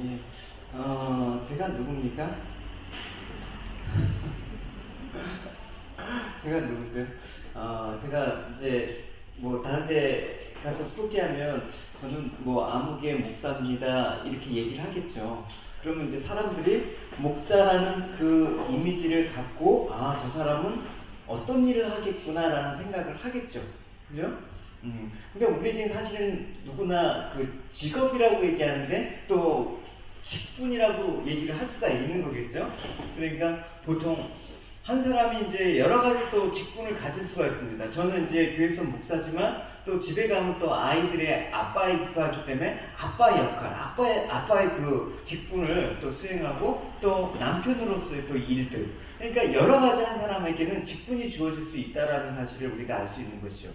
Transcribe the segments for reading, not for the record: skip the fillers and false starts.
예. 제가 누굽니까? 제가 누구세요? 제가 이제 뭐 다른 데 가서 소개하면 저는 뭐 아무개 목사입니다 이렇게 얘기를 하겠죠. 그러면 이제 사람들이 목사라는 그 이미지를 갖고 저 사람은 어떤 일을 하겠구나라는 생각을 하겠죠. 그죠? 그러니까 우리는 사실은 누구나 그 직업이라고 얘기하는데 또 직분이라고 얘기를 할 수가 있는 거겠죠. 그러니까 보통 한 사람이 이제 여러 가지 또 직분을 가질 수가 있습니다. 저는 이제 교회에서 목사지만 또 집에 가면 또 아이들의 아빠이기도 하기 때문에 아빠의 역할, 아빠의 그 직분을 또 수행하고 또 남편으로서의 또 일들. 그러니까 여러 가지 한 사람에게는 직분이 주어질 수 있다라는 사실을 우리가 알 수 있는 것이죠.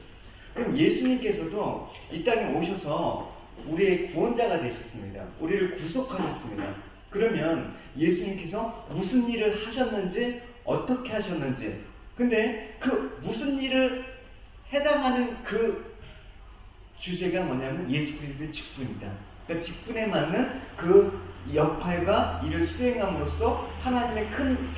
그럼 예수님께서도 이 땅에 오셔서 우리의 구원자가 되셨습니다. 우리를 구속하셨습니다. 그러면 예수님께서 무슨 일을 하셨는지 어떻게 하셨는지 근데 그 무슨 일을 해당하는 그 주제가 뭐냐면 예수 그리스도의 직분이다. 그러니까 직분에 맞는 그 역할과 일을 수행함으로써 하나님의 큰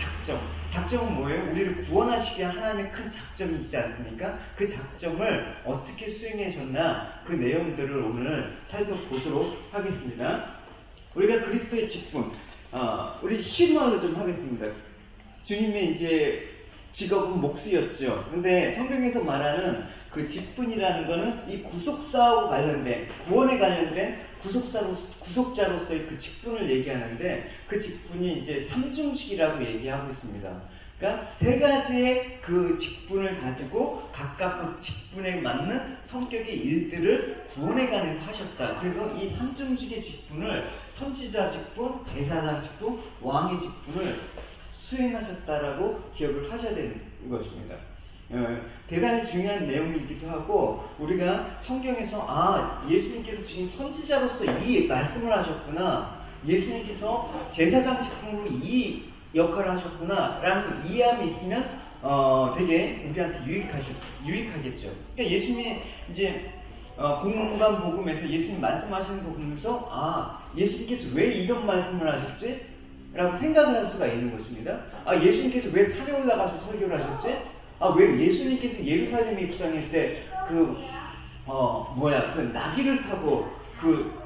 작정은 뭐예요? 우리를 구원하시기 위한 하나님의 큰 작정이 있지 않습니까? 그 작정을 어떻게 수행하셨나 그 내용들을 오늘 살펴보도록 하겠습니다. 우리가 그리스도의 직분 우리 쉬운 말로 좀 하겠습니다. 주님의 이제 직업은 목수였죠. 근데 성경에서 말하는 그 직분이라는 거는 이 구속사하고 관련된, 구원에 관련된 구속자로서의 그 직분을 얘기하는데 그 직분이 이제 삼중직이라고 얘기하고 있습니다. 그러니까 세 가지의 그 직분을 가지고 각각 그 직분에 맞는 성격의 일들을 구원에 관해서 하셨다. 그래서 이 삼중직의 직분을 선지자 직분, 제사장 직분, 왕의 직분을 수행하셨다라고 기억을 하셔야 되는 것입니다. 대단히 중요한 내용이기도 하고 우리가 성경에서 예수님께서 지금 선지자로서 이 말씀을 하셨구나, 예수님께서 제사장 직분으로 이 역할을 하셨구나 라는 이해함이 있으면 되게 우리한테 유익하겠죠. 그러니까 예수님이 이제 공간 복음에서 예수님 말씀하시는 거 보면서 예수님께서 왜 이런 말씀을 하셨지? 라고 생각을 할 수가 있는 것입니다. 예수님께서 왜 산에 올라가서 설교를 하셨지? 왜 예수님께서 예루살렘에 입성할 때 그 나귀를 타고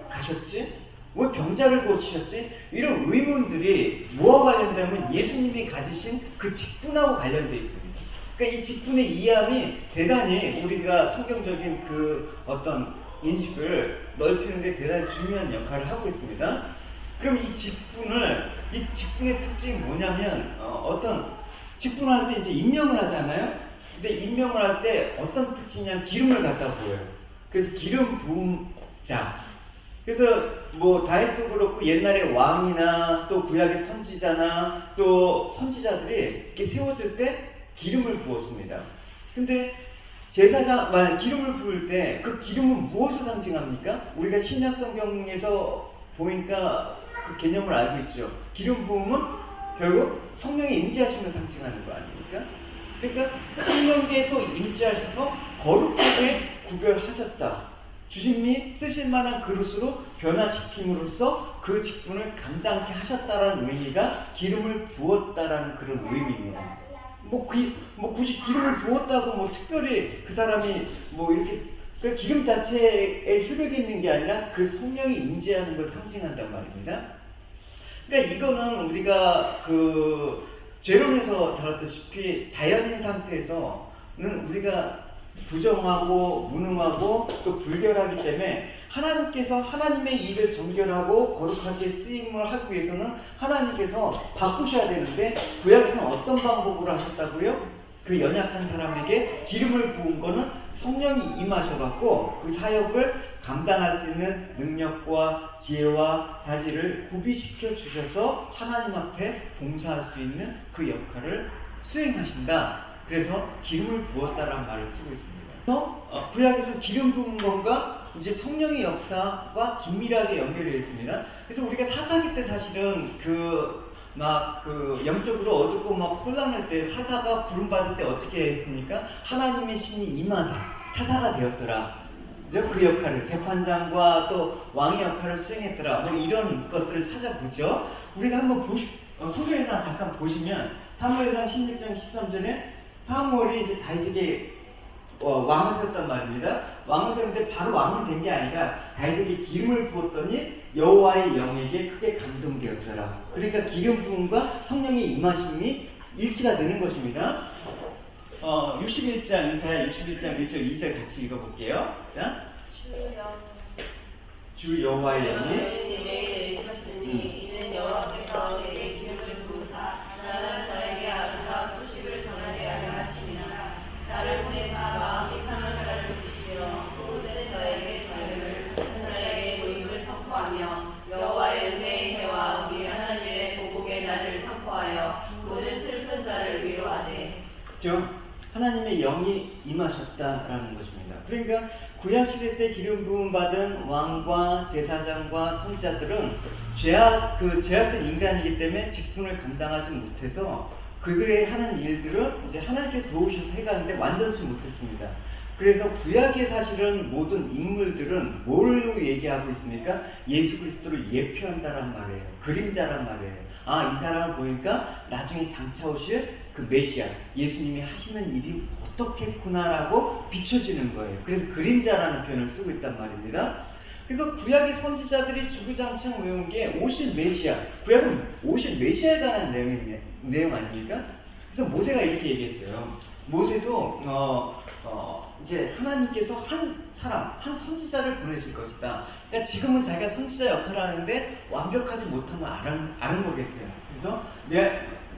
가셨지? 왜 병자를 고치셨지? 이런 의문들이 뭐와 관련되면 예수님이 가지신 그 직분하고 관련되어 있습니다. 그러니까 이 직분의 이해함이 대단히 우리가 성경적인 그 어떤 인식을 넓히는 데 대단히 중요한 역할을 하고 있습니다. 그럼 이 직분의 특징이 뭐냐면, 어떤 직분을 할 때 이제 임명을 하잖아요? 근데 임명을 할 때 어떤 특징이냐면 기름을 갖다 부어요. 그래서 기름 부은 자. 그래서 뭐 다윗도 그렇고 옛날에 왕이나 또 구약의 선지자나 또 선지자들이 이렇게 세워질 때 기름을 부었습니다. 근데 제사장, 기름을 부을 때 그 기름은 무엇을 상징합니까? 우리가 신약 성경에서 보니까 그 개념을 알고 있죠. 기름 부음은 결국 성령의 임재하심을 상징하는 거 아닙니까? 그러니까 성령께서 임재하셔서 거룩하게 구별하셨다. 주님이 쓰실 만한 그릇으로 변화시킴으로써 그 직분을 감당케 하셨다라는 의미가 기름을 부었다라는 그런 의미입니다. 굳이 기름을 부었다고 특별히 그 사람이 이렇게 그 기름 자체에 효력이 있는 게 아니라 그 성령이 임재하는 걸 상징한단 말입니다. 그러니까 이거는 우리가 그 죄론에서 다뤘다시피 자연인 상태에서는 우리가 부정하고 무능하고 또 불결하기 때문에 하나님께서 하나님의 일을 정결하고 거룩하게 쓰임을 하기 위해서는 하나님께서 바꾸셔야 되는데 구약에서는 어떤 방법으로 하셨다고요? 그 연약한 사람에게 기름을 부은 거는 성령이 임하셔갖고 그 사역을 감당할 수 있는 능력과 지혜와 사실을 구비시켜 주셔서 하나님 앞에 봉사할 수 있는 그 역할을 수행하신다. 그래서 기름을 부었다라는 말을 쓰고 있습니다. 그래서 구약에서 기름 부은 것과 이제 성령의 역사가 긴밀하게 연결되어 있습니다. 그래서 우리가 사사기 때 사실은 영적으로 어둡고 혼란할 때 사사가 부름받을 때 어떻게 했습니까? 하나님의 신이 임하사 사사가 되었더라. 그죠? 그 역할을 재판장과 또 왕의 역할을 수행했더라. 뭐 이런 것들을 찾아보죠. 우리가 한번 성경에서 잠깐 보시면 사무엘상 16장 13절에 사무엘이 이제 다윗에게 왕을 세웠단 말입니다. 왕을 세웠는데 바로 왕이 된 게 아니라 다윗에게 기름을 부었더니 여호와의 영에게 크게 감동되었더라. 그러니까 기름 부음과 성령의 임하심이 일치가 되는 것입니다. 61장 이사야 61장 1절 2절 같이 읽어볼게요. 자, 주 여호와의 영이 내게 있었으니 이는 여호와께서 내게 기름을 부으사 나는 저에게 아름다운 소식을 전하게 하려 하심이라. 나를 보내사 마음이 상한 자를 고치시며 모든 자에게 자유를 저에게 노임을 선포하며 여호와의 은혜의 해와 우리 하나님의 보복의 날을 선포하여 모든 슬픈 자를 위로하되. 하나님의 영이 임하셨다라는 것입니다. 그러니까 구약시대 때 기름 부음 받은 왕과 제사장과 선지자들은 죄악된 인간이기 때문에 직분을 감당하지 못해서 그들의 하는 일들을 이제 하나님께서 도우셔서 해가는데 완전치 못했습니다. 그래서 구약의 사실은 모든 인물들은 뭘로 얘기하고 있습니까? 예수 그리스도를 예표한다란 말이에요. 그림자란 말이에요. 이 사람을 보니까 나중에 장차 오실 그 메시아, 예수님이 하시는 일이 어떻겠구나라고 비춰지는 거예요. 그래서 그림자라는 표현을 쓰고 있단 말입니다. 그래서 구약의 선지자들이 주구장창 외운 게 오실 메시아, 구약은 오실 메시아에 관한 내용 아닙니까? 그래서 모세가 이렇게 얘기했어요. 모세도 이제 하나님께서 한 선지자를 보내실 것이다. 그러니까 지금은 자기가 선지자 역할을 하는데 완벽하지 못하면 아는 거겠죠. 그래서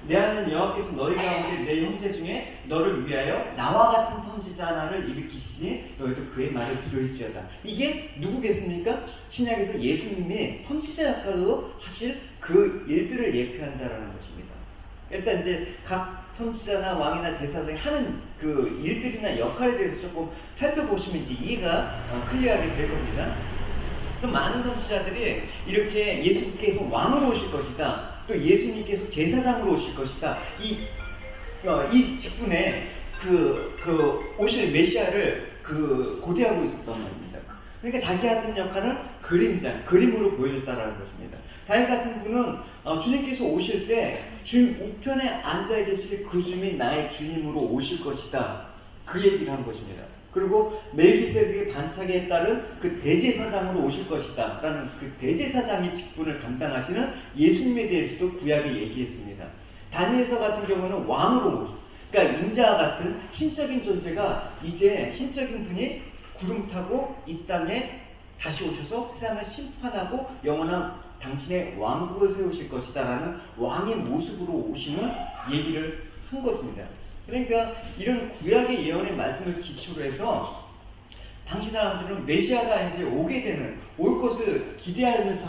내 하나님 여호와께서 너희 가운데 내 형제 중에 너를 위하여 나와 같은 선지자 하나를 일으키시니 너희도 그의 말을 들을지어다. 이게 누구겠습니까? 신약에서 예수님이 선지자 역할로 하실 그 일들을 예표한다라는 것입니다. 일단 이제 각 선지자나 왕이나 제사장이 하는 그 일들이나 역할에 대해서 조금 살펴보시면 이제 이해가 클리어하게 될 겁니다. 그래서 많은 선지자들이 이렇게 예수님께서 왕으로 오실 것이다. 또 예수님께서 제사장으로 오실 것이다. 이 직분에 오실 메시아를 고대하고 있었단 말입니다. 그러니까 자기 같은 역할은 그림으로 보여줬다라는 것입니다. 다윗 같은 분은 주님께서 오실 때 주님 우편에 앉아 계실 그 주님이 나의 주님으로 오실 것이다. 그 얘기를 한 것입니다. 그리고 멜기세덱의 반차기에 따른 그 대제사장으로 오실 것이다 라는 그 대제사장의 직분을 감당하시는 예수님에 대해서도 구약에 얘기했습니다. 다니엘서 같은 경우는 왕으로 오죠. 그러니까 인자와 같은 신적인 존재가 이제 신적인 분이 구름 타고 이 땅에 다시 오셔서 세상을 심판하고 영원한 당신의 왕국을 세우실 것이다 라는 왕의 모습으로 오시는 얘기를 한 것입니다. 그러니까 이런 구약의 예언의 말씀을 기초로 해서 당시 사람들은 메시아가 이제 오게 되는, 올 것을 기대하면서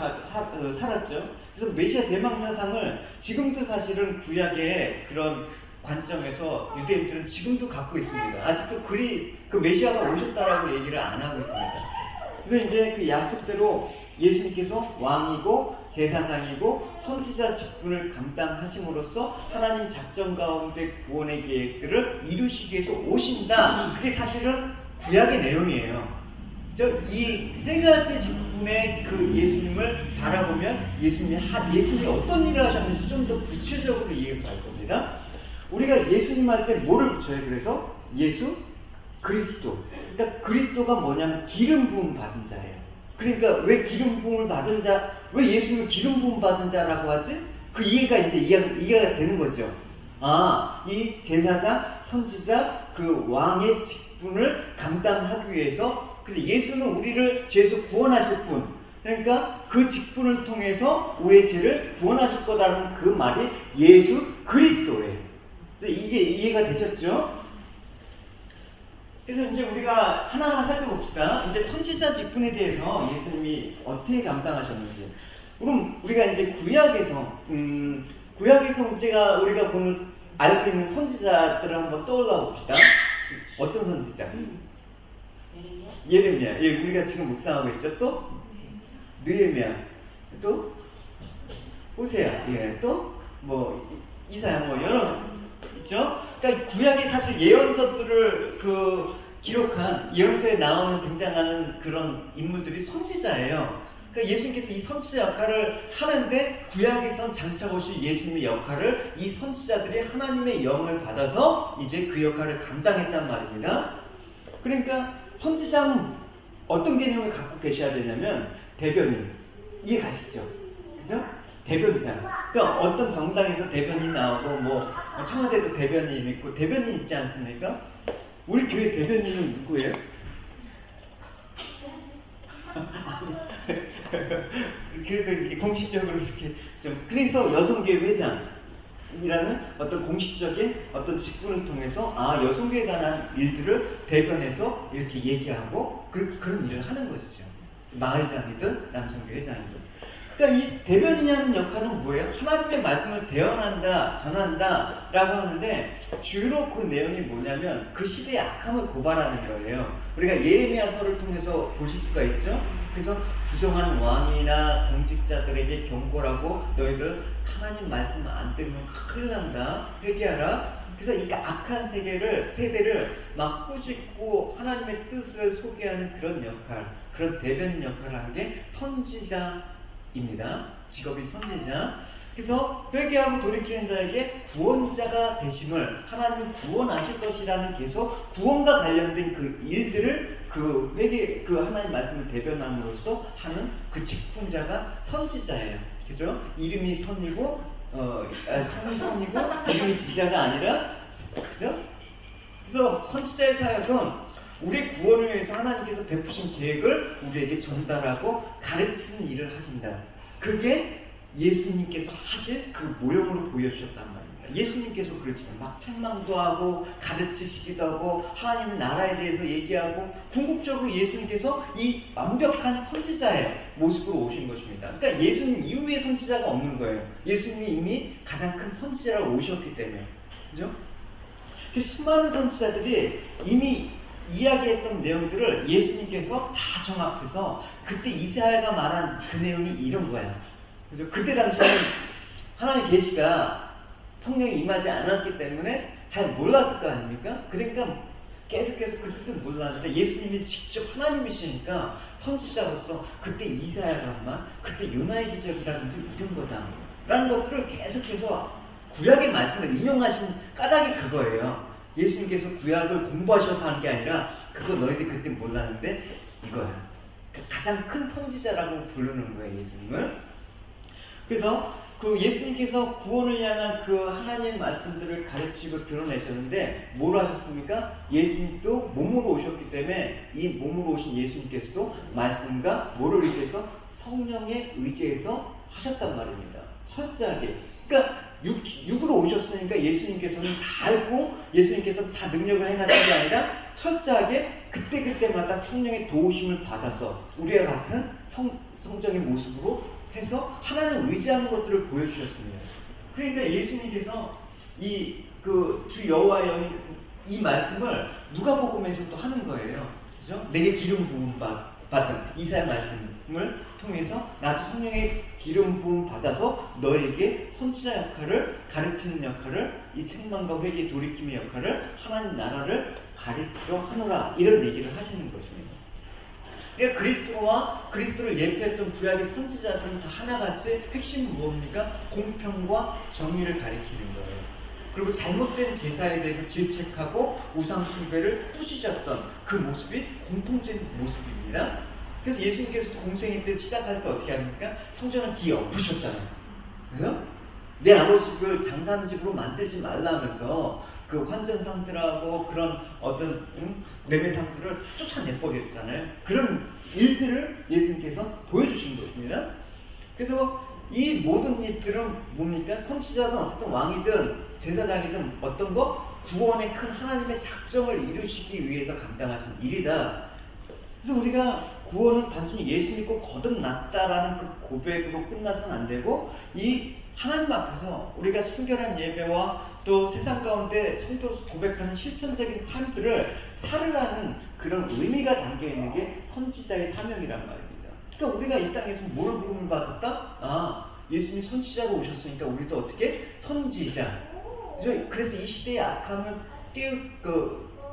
살았죠. 그래서 메시아 대망사상을 지금도 사실은 구약의 그런 관점에서 유대인들은 지금도 갖고 있습니다. 아직도 그 메시아가 오셨다라고 얘기를 안 하고 있습니다. 그래서 이제 그 약속대로 예수님께서 왕이고 제사장이고 선지자 직분을 감당하심으로써 하나님 작전 가운데 구원의 계획들을 이루시기 위해서 오신다. 그게 사실은 구약의 내용이에요. 이 세 가지 직분의 그 예수님을 바라보면 예수님이 어떤 일을 하셨는지 좀 더 구체적으로 이해가 갈 겁니다. 우리가 예수님 할 때 뭐를 붙여요? 그래서 예수 그리스도. 그러니까 그리스도가 뭐냐면 기름 부음 받은 자예요. 그러니까 왜 기름 부음을 받은 자, 왜 예수님을 기름 부음 받은 자라고 하지? 그 이해가 이제 이해가 되는 거죠. 이 제사장, 선지자, 그 왕의 직분을 감당하기 위해서, 그래서 예수는 우리를 죄에서 구원하실 분, 그러니까 그 직분을 통해서 우리의 죄를 구원하실 거다라는 그 말이 예수 그리스도예요. 이게 이해가 되셨죠? 그래서 이제 우리가 하나하나 살펴봅시다. 이제 선지자 직분에 대해서 예수님이 어떻게 감당하셨는지. 그럼 우리가 이제 구약에서 우리가 알고 있는 선지자들을 한번 떠올라 봅시다. 어떤 선지자? 예레미야. 예, 우리가 지금 묵상하고 있죠. 또 느헤미야. 또 호세야. 예, 또 이사야. 여러 있죠. 그러니까 구약이 사실 예언서들을 기록한 예언서에 나오는 등장하는 그런 인물들이 선지자예요. 그러니까 예수님께서 이 선지자 역할을 하는데 구약에선 장차 오실 예수님의 역할을 이 선지자들이 하나님의 영을 받아서 이제 그 역할을 감당했단 말입니다. 그러니까 선지자는 어떤 개념을 갖고 계셔야 되냐면 대변인. 이해 가시죠? 그죠? 대변자. 그러니까 어떤 정당에서 대변인 나오고 뭐 청와대도 대변인 있고 대변인 있지 않습니까? 우리 교회 대변인은 누구예요? 그래서 이제 공식적으로 이렇게 좀 그래서 여성교회 회장이라는 어떤 공식적인 어떤 직분을 통해서 여성교회에 관한 일들을 대변해서 이렇게 얘기하고 그런 일을 하는 것이죠. 마을장이든 남성교회 회장이든. 그러니까 이 대변인이라는 역할은 뭐예요? 하나님의 말씀을 대언한다, 전한다 라고 하는데 주로 그 내용이 뭐냐면 그 시대의 악함을 고발하는 거예요. 우리가 예레미야서를 통해서 보실 수가 있죠. 그래서 부정한 왕이나 공직자들에게 경고라고 너희들 하나님 말씀 안 들으면 큰일 난다. 회개하라. 그래서 이 악한 세대를 막 꾸짖고 하나님의 뜻을 소개하는 그런 역할, 그런 대변인 역할을 하는 게 선지자입니다. 직업이 선지자. 그래서 회개하고 돌이키는 자에게 구원자가 되심을 하나님은 구원하실 것이라는 계속 구원과 관련된 그 일들을 그 회개, 그 하나님 말씀을 대변함으로써 하는 그 직분자가 선지자예요. 그죠? 이름이 선이고, 성이 선이고, 이름이 지자가 아니라, 그죠? 그래서 선지자의 사역은 우리의 구원을 위해서 하나님께서 베푸신 계획을 우리에게 전달하고 가르치는 일을 하신다. 그게 예수님께서 하실 그 모형으로 보여주셨단 말입니다. 예수님께서 그렇죠. 막 책망도 하고 가르치시기도 하고 하나님의 나라에 대해서 얘기하고 궁극적으로 예수님께서 이 완벽한 선지자의 모습으로 오신 것입니다. 그러니까 예수님 이후의 선지자가 없는 거예요. 예수님이 이미 가장 큰 선지자라고 오셨기 때문에. 그죠? 수많은 선지자들이 이미 이야기했던 내용들을 예수님께서 다 종합해서 그때 이사야가 말한 그 내용이 이런 거야. 그죠? 그때 당시에는 하나님의 계시가 성령이 임하지 않았기 때문에 잘 몰랐을 거 아닙니까? 그러니까 계속해서 그 뜻을 몰랐는데 예수님이 직접 하나님이시니까 선지자로서 그때 이사야가 한 말, 그때 요나의 기적이라는 게 이런 거다 라는 것들을 계속해서 구약의 말씀을 인용하신 까닭이 그거예요. 예수님께서 구약을 공부하셔서 한 게 아니라 그거 너희들 그때 몰랐는데 이거야. 가장 큰 선지자라고 부르는 거예요, 예수님을. 그래서 그 예수님께서 구원을 향한 그 하나님의 말씀들을 가르치고 드러내셨는데 뭘 하셨습니까? 예수님도 몸으로 오셨기 때문에 이 몸으로 오신 예수님께서도 말씀과 뭐를 의지해서 성령에 의지해서 하셨단 말입니다. 철저하게. 그러니까 육으로 오셨으니까 예수님께서는 다 알고 예수님께서 다 능력을 행하신 게 아니라 철저하게 그때그때마다 성령의 도우심을 받아서 우리와 같은 성적인 모습으로 해서 하나님을 의지하는 것들을 보여주셨습니다. 그러니까 예수님께서 이 그 주 여호와의 영이 이 말씀을 누가복음에서 또 하는 거예요. 그죠? 내게 기름 부음 받은 이사야 말씀을 통해서 나도 성령의 기름 부음 받아서 너에게 선지자 역할을 가르치는 역할을 이 책망과 회개 돌이킴의 역할을 하나님 나라를 가리키려 하노라 이런 얘기를 하시는 것입니다. 그러니까 그리스도와 그리스도를 예표했던 구약의 선지자들은 다 하나같이 핵심은 무엇입니까? 공평과 정의를 가리키는 거예요. 그리고 잘못된 제사에 대해서 질책하고 우상 숭배를 꾸짖었던 그 모습이 공통적인 모습입니다. 그래서 예수님께서도 공생애 때 시작할 때 어떻게 합니까? 성전을 뒤엎으셨잖아요. 그래서 내 아버지를 장산집으로 만들지 말라면서 그 환전상들하고 그런 어떤 매매상들을 쫓아내버렸잖아요. 그런 일들을 예수님께서 보여주신 것입니다. 그래서 이 모든 일들은 뭡니까? 선지자든 어떤 왕이든 제사장이든 어떤 거? 구원의 큰 하나님의 작정을 이루시기 위해서 감당하신 일이다. 그래서 우리가 구원은 단순히 예수 믿고 거듭났다라는 그 고백으로 끝나서는 안 되고 이 하나님 앞에서 우리가 순결한 예배와 또 세상 가운데 성도로서 고백하는 실천적인 삶들을 살으라는 그런 의미가 담겨 있는 게 선지자의 사명이란 말입니다. 그러니까 우리가 이 땅에서 뭘 부름을 받았다? 예수님이 선지자로 오셨으니까 우리도 어떻게? 선지자. 그래서 이 시대의 악함을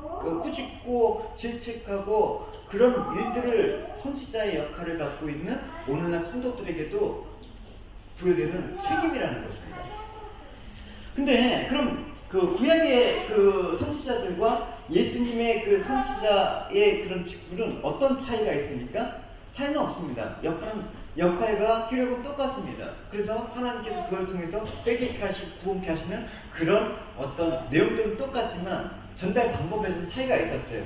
꾸짖고 질책하고 그런 일들을 선지자의 역할을 갖고 있는 오늘날 성도들에게도 부여되는 책임이라는 것입니다. 근데 그럼 그 구약의 그 선지자들과 예수님의 그 선지자의 그런 직분은 어떤 차이가 있습니까? 차이는 없습니다. 역할과 효력은 똑같습니다. 그래서 하나님께서 그걸 통해서 회개케 하시고 구원케 하시는 그런 어떤 내용들은 똑같지만 전달 방법에서는 차이가 있었어요.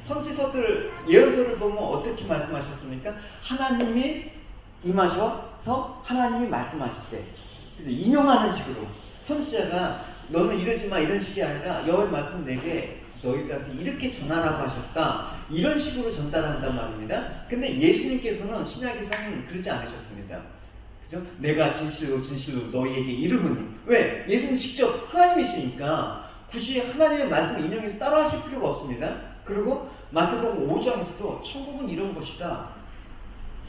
선지서들, 예언서를 보면 어떻게 말씀하셨습니까? 하나님이 임하셔서 하나님이 말씀하실 때, 그래서 인용하는 식으로 선지자가 너는 이러지 마 이런 식이 아니라 여호와의 말씀 내게 너희들한테 이렇게 전하라고 하셨다. 이런 식으로 전달한단 말입니다. 근데 예수님께서는 신약에서는 그러지 않으셨습니다. 그죠? 내가 진실로 진실로 너희에게 이르노니. 왜? 예수님 직접 하나님이시니까 굳이 하나님의 말씀을 인용해서 따라 하실 필요가 없습니다. 그리고 마태복음 5장에서도 천국은 이런 것이다.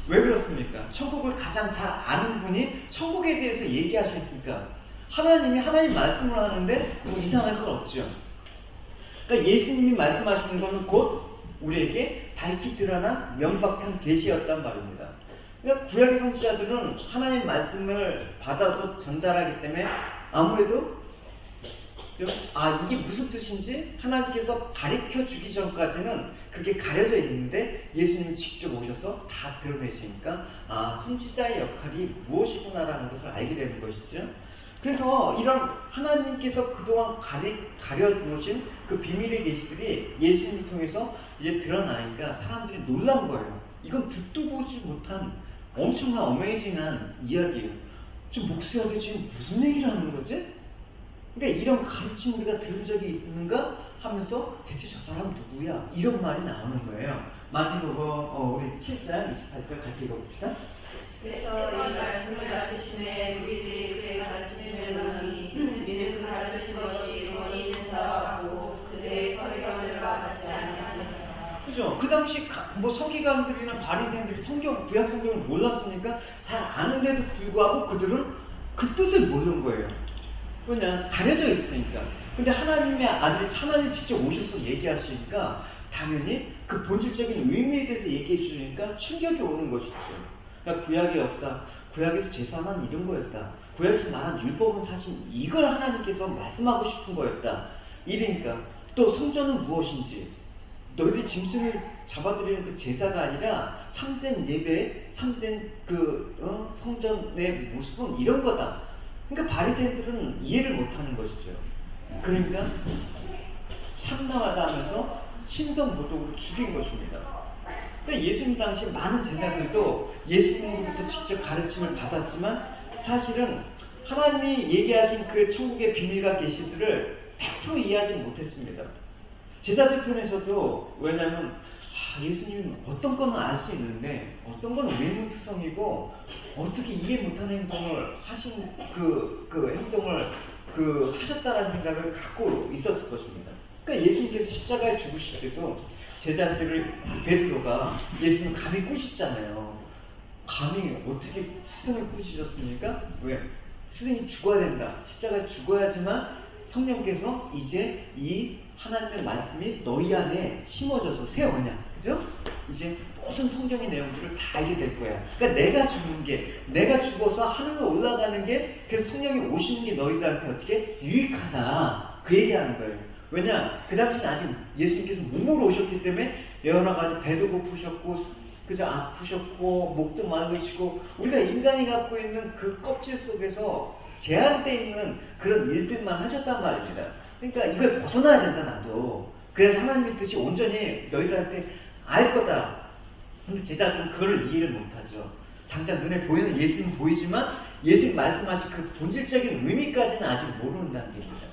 왜 그렇습니까? 천국을 가장 잘 아는 분이 천국에 대해서 얘기하시니까 하나님이 하나님 말씀을 하는데 뭐 이상할 건 없죠. 그러니까 예수님이 말씀하시는 것은 곧 우리에게 밝히 드러난 명백한 계시였단 말입니다. 그러니까 구약의 선지자들은 하나님 말씀을 받아서 전달하기 때문에 아무래도 이게 무슨 뜻인지 하나님께서 가르쳐 주기 전까지는 그게 가려져 있는데 예수님이 직접 오셔서 다 드러내시니까 선지자의 역할이 무엇이구나라는 것을 알게 되는 것이죠. 그래서 이런 하나님께서 그동안 가려놓으신 그 비밀의 계시들이 예수님을 통해서 이제 드러나니까 사람들이 놀란 거예요. 이건 듣도 보지 못한 엄청난 어메이징한 이야기예요. 좀 목사한테 지금 무슨 얘기를 하는 거지? 그러니까 이런 가르침 우리가 들은 적이 있는가 하면서 대체 저 사람 누구야? 이런 말이 나오는 거예요. 마태복음 우리 7장 28절 같이 읽어봅시다. 그래서 이 말씀을 가르치시되 우리들이 그의 가르치심을 보니 우리는 그 가르치신 것이 권위 있는 자와 같고 그들의 서기관들과 같지 아니하느니라. 그죠? 그 당시 서기관들이나 바리새인들이 구약 성경을 몰랐으니까 잘 아는데도 불구하고 그들은 그 뜻을 모르는 거예요. 왜냐? 가려져 있으니까. 근데 하나님의 아들이 하나님 직접 오셔서 얘기하시니까 당연히 그 본질적인 의미에 대해서 얘기해 주시니까 충격이 오는 것이죠. 그러니까 구약의 역사, 구약에서 제사만 이런 거였다. 구약에서 말한 율법은 사실 이걸 하나님께서 말씀하고 싶은 거였다. 이러니까 또 성전은 무엇인지 너희들이 짐승을 잡아들이는 그 제사가 아니라 참된 예배, 참된 성전의 모습은 이런 거다. 그러니까 바리새인들은 이해를 못하는 것이죠. 그러니까 참나하다 하면서 신성모독으로 죽인 것입니다. 그러니까 예수님 당시 많은 제자들도 예수님으로부터 직접 가르침을 받았지만 사실은 하나님이 얘기하신 그 천국의 비밀과 계시들을 100% 이해하지 못했습니다. 제자들 편에서도 왜냐하면 예수님은 어떤 거는 알 수 있는데 어떤 거는 외문투성이고 어떻게 이해 못하는 행동을 하신 그 행동을 하셨다라는 생각을 갖고 있었을 것입니다. 그러니까 예수님께서 십자가에 죽으실 때도 제자들을 베드로가 예수님 감히 꾸짖잖아요. 감히 어떻게 스승을 꾸짖었습니까? 왜? 스승이 죽어야 된다. 십자가에 죽어야지만 성령께서 이제 이 하나님의 말씀이 너희 안에 심어져서 세워냐. 그죠? 이제 모든 성경의 내용들을 다 알게 될 거야. 그러니까 내가 죽는 게, 내가 죽어서 하늘로 올라가는 게, 그래서 성령이 오시는 게 너희들한테 어떻게 유익하다. 그 얘기하는 거예요. 왜냐? 그 당시는 아직 예수님께서 몸으로 오셨기 때문에 여러 가지 배도 고프셨고, 그죠? 아프셨고, 목도 마르시고, 우리가 인간이 갖고 있는 그 껍질 속에서 제한되어 있는 그런 일들만 하셨단 말입니다. 그러니까 이걸 벗어나야 된다, 나도. 그래서 하나님의 뜻이 온전히 너희들한테 알 거다. 근데 제자들은 그걸 이해를 못하죠. 당장 눈에 보이는 예수는 보이지만 예수님 말씀하신 그 본질적인 의미까지는 아직 모르는 단계입니다.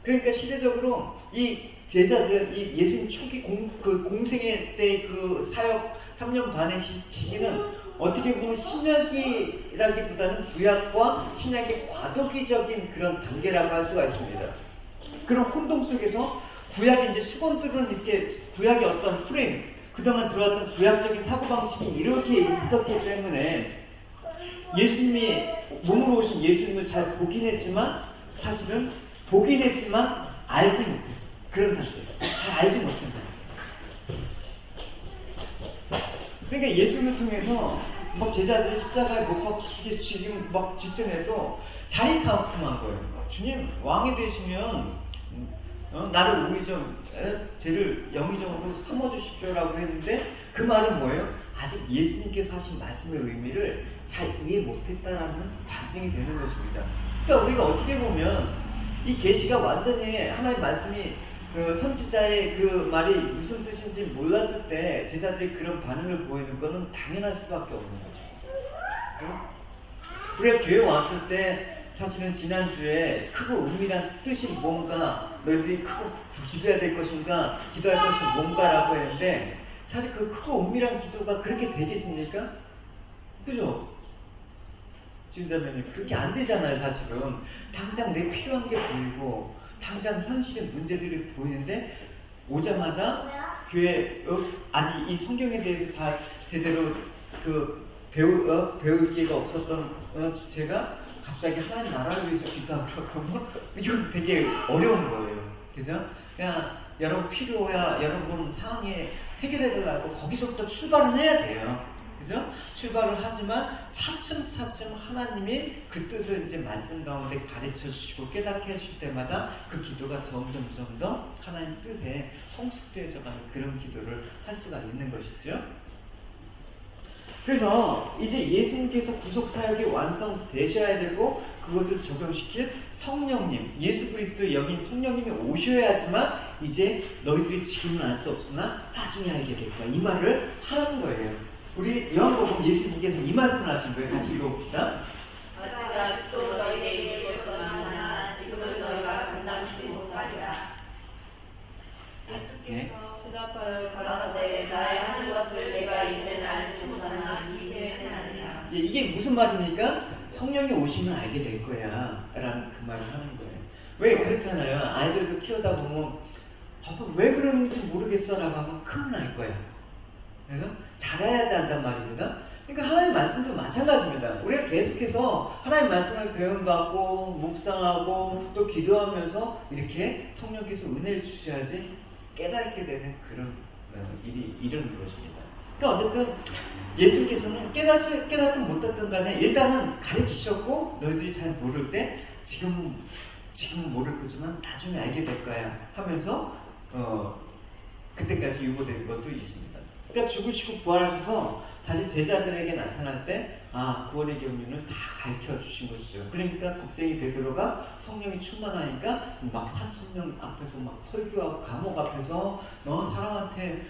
그러니까 시대적으로 이 제자들, 이 예수님 초기 공생의 때 그 사역 3년 반의 시기는 어떻게 보면 신약이라기보다는 구약과 신약의 과도기적인 그런 단계라고 할 수가 있습니다. 그런 혼동 속에서 구약의 이제 수건들은 이렇게 구약의 어떤 프레임, 그동안 들어왔던 구약적인 사고방식이 이렇게 있었기 때문에 예수님이 몸으로 오신 예수님을 잘 보긴 했지만 사실은 보긴 했지만 알지 못해. 그런 상태. 잘 알지 못한 상태. 그러니까 예수를 통해서 막 제자들이 십자가에 못 박히게 지금 막 직전에도 자리 다툼한 거예요. 주님 왕이 되시면 나를 우의정 죄를 영의정으로 삼아주십시오라고 했는데 그 말은 뭐예요? 아직 예수님께서 하신 말씀의 의미를 잘 이해 못했다는 반증이 되는 것입니다. 그러니까 우리가 어떻게 보면 이 계시가 완전히 하나님의 말씀이 그 선지자의 그 말이 무슨 뜻인지 몰랐을 때 제자들이 그런 반응을 보이는 것은 당연할 수밖에 없는 거죠. 우리가 교회 왔을 때 사실은 지난주에 크고 은밀한 뜻이 뭔가 너희들이 크고 기도해야 될 것인가 기도할 것이 뭔가라고 했는데 사실 그 크고 은밀한 기도가 그렇게 되겠습니까? 그죠? 지금자매님 그렇게 안 되잖아요. 사실은 당장 내 필요한 게 보이고 당장 현실의 문제들이 보이는데 오자마자 교회 아직 이 성경에 대해서 잘 제대로 그 배울 기회가 없었던 제가 갑자기 하나님 나라를 위해서 기도하고 그러면 이건 되게 어려운 거예요. 그죠? 그냥 여러분 필요야 여러분 상황에 해결해달라고 거기서부터 출발을 해야 돼요. 그죠? 출발을 하지만 차츰차츰 하나님이 그 뜻을 이제 말씀 가운데 가르쳐 주시고 깨닫게 하실 때마다 그 기도가 점점 더 하나님 뜻에 성숙되어져 가는 그런 기도를 할 수가 있는 것이죠. 그래서 이제 예수님께서 구속 사역이 완성되셔야 되고 그것을 적용시킬 성령님, 예수 그리스도의 영인 성령님이 오셔야지만 이제 너희들이 지금은 알 수 없으나 나중에 알게 될 거야. 이 말을 하는 거예요. 우리 요한복음 예수님께서 이 말씀을 하신 거예요. 같이 읽어봅시다. 아직도 너희에게 이를 것이나 지금은 너희가 감당치 못하리라. 예수께서 대답하여 가라사대 나의 하는 것을 내가 이제는 알지 못하나 이제는 아니라. 이게 무슨 말입니까? 성령이 오시면 알게 될 거야 라는 그 말을 하는 거예요. 왜 그렇잖아요. 아이들도 키우다 보면 왜 그러는지 모르겠어 라고 하면 큰일 날 거야. 그래서 잘해야지 한단 말입니다. 그러니까 하나님 말씀도 마찬가지입니다. 우리가 계속해서 하나님 말씀을 배움받고 묵상하고 또 기도하면서 이렇게 성령께서 은혜를 주셔야지 깨닫게 되는 그런 일이 이르는 것입니다. 그러니까 어쨌든 예수님께서는 깨닫든 못했든 간에 일단은 가르치셨고 너희들이 잘 모를 때 지금은 모를 거지만 나중에 알게 될 거야 하면서 그때까지 유보된 것도 있습니다. 그러니까 죽으시고 부활하셔서 다시 제자들에게 나타날 때 구원의 경륜을 다 가르쳐 주신 것이죠. 그러니까 겁쟁이 베드로가 성령이 충만하니까 막 3,000명 앞에서 막 설교하고 감옥 앞에서 사람한테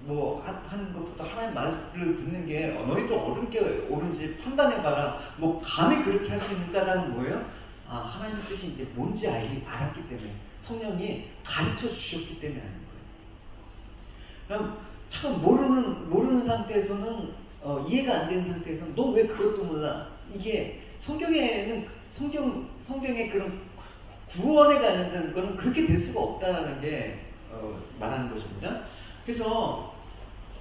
뭐 하는 것보다 하나님 말을 듣는 게 너희도 옳은 게 옳은지 판단해봐라. 뭐 감히 그렇게 할 수 있는 까닭은 뭐예요? 하나님의 뜻이 이제 뭔지 알았기 때문에 성령이 가르쳐 주셨기 때문에 하는 거예요. 그럼 참 모르는 상태에서는 이해가 안 되는 상태에서는 너 왜 그것도 몰라? 이게 성경의 그런 구원에 관련된 거는 그렇게 될 수가 없다라는 게 말하는 것입니다. 그래서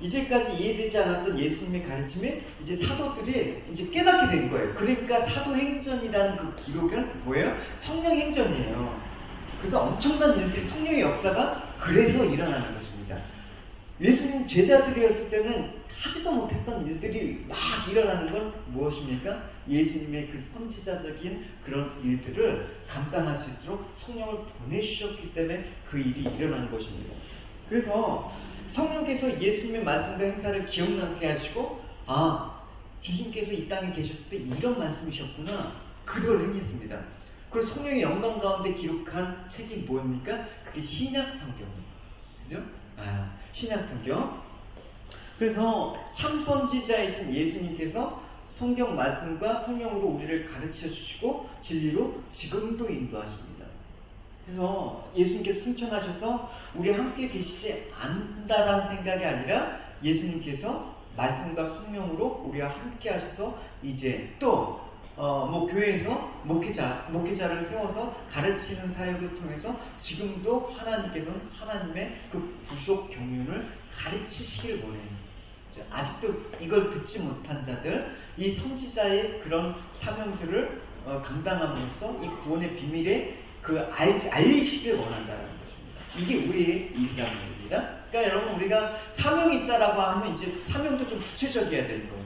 이제까지 이해되지 않았던 예수님의 가르침에 이제 사도들이 이제 깨닫게 된 거예요. 그러니까 사도행전이라는 그 기록은 뭐예요? 성령행전이에요. 그래서 엄청난 일들이 성령의 역사가 그래서 일어나는 것입니다. 예수님 제자들이었을 때는 하지도 못했던 일들이 막 일어나는 건 무엇입니까? 예수님의 그 선지자적인 그런 일들을 감당할 수 있도록 성령을 보내주셨기 때문에 그 일이 일어나는 것입니다. 그래서 성령께서 예수님의 말씀과 행사를 기억나게 하시고 주님께서 이 땅에 계셨을 때 이런 말씀이셨구나. 그걸 행했습니다. 그리고 성령의 영광 가운데 기록한 책이 뭐입니까? 그게 신약성경입니다. 그죠? 신약성경. 그래서 참 선지자이신 예수님께서 성경 말씀과 성령으로 우리를 가르쳐 주시고 진리로 지금도 인도하십니다. 그래서 예수님께서 승천하셔서 우리 함께 계시지 않는다라는 생각이 아니라 예수님께서 말씀과 성령으로 우리와 함께 하셔서 이제 또 교회에서 목회자를 세워서 가르치는 사역을 통해서 지금도 하나님께서는 하나님의 그 구속 경륜을 가르치시길 원해요. 아직도 이걸 듣지 못한 자들, 이 선지자의 그런 사명들을 감당함으로써 이 구원의 비밀에 알리시길 원한다는 것입니다. 이게 우리의 일이라는 겁니다. 그러니까 여러분 우리가 사명이 있다라고 하면 이제 사명도 좀 구체적이어야 되는 거예요.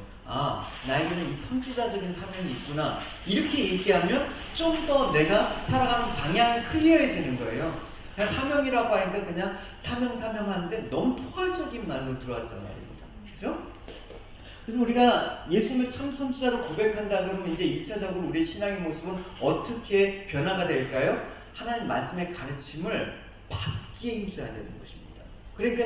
나에게는 이 선지자적인 사명이 있구나. 이렇게 얘기하면 좀 더 내가 살아가는 방향이 클리어해지는 거예요. 그냥 사명이라고 하니까 그냥 사명하는데 너무 포괄적인 말로 들어왔단 말입니다. 그죠? 그래서 우리가 예수님을 참 선지자로 고백한다 그러면 이제 1차적으로 우리의 신앙의 모습은 어떻게 변화가 될까요? 하나님 말씀의 가르침을 받기에 힘써야 되는 것입니다. 그러니까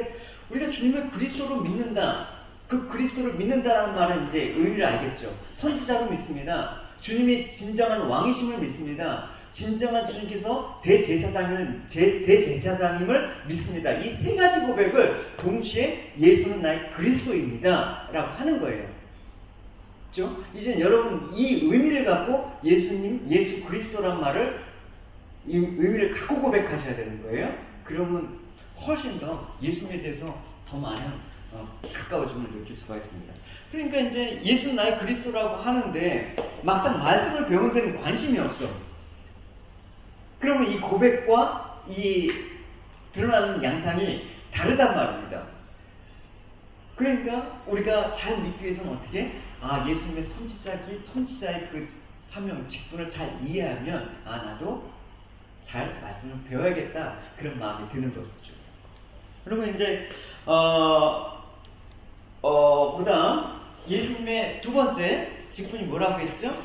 우리가 주님을 그리스도로 믿는다. 그 그리스도를 믿는다라는 말은 이제 의미를 알겠죠. 선지자로 믿습니다. 주님이 진정한 왕이심을 믿습니다. 진정한 주님께서 대제사장임을 믿습니다. 이 세 가지 고백을 동시에 예수는 나의 그리스도입니다 라고 하는 거예요. 그렇죠? 이제 여러분 이 의미를 갖고 예수 그리스도란 말을 이 의미를 갖고 고백하셔야 되는 거예요. 그러면 훨씬 더 예수님에 대해서 더 많은 가까워짐을 느낄 수가 있습니다. 그러니까 이제 예수는 나의 그리스도라고 하는데 막상 말씀을 배우는 데는 관심이 없어. 그러면 이 고백과 이 드러나는 양상이 다르단 말입니다. 그러니까 우리가 잘 믿기 위해서는 어떻게? 예수님의 선지자의 그 사명, 직분을 잘 이해하면 나도 잘 말씀을 배워야겠다 그런 마음이 드는 것이죠. 그러면 이제 그다음 예수님의 두 번째 직분이 뭐라고 했죠?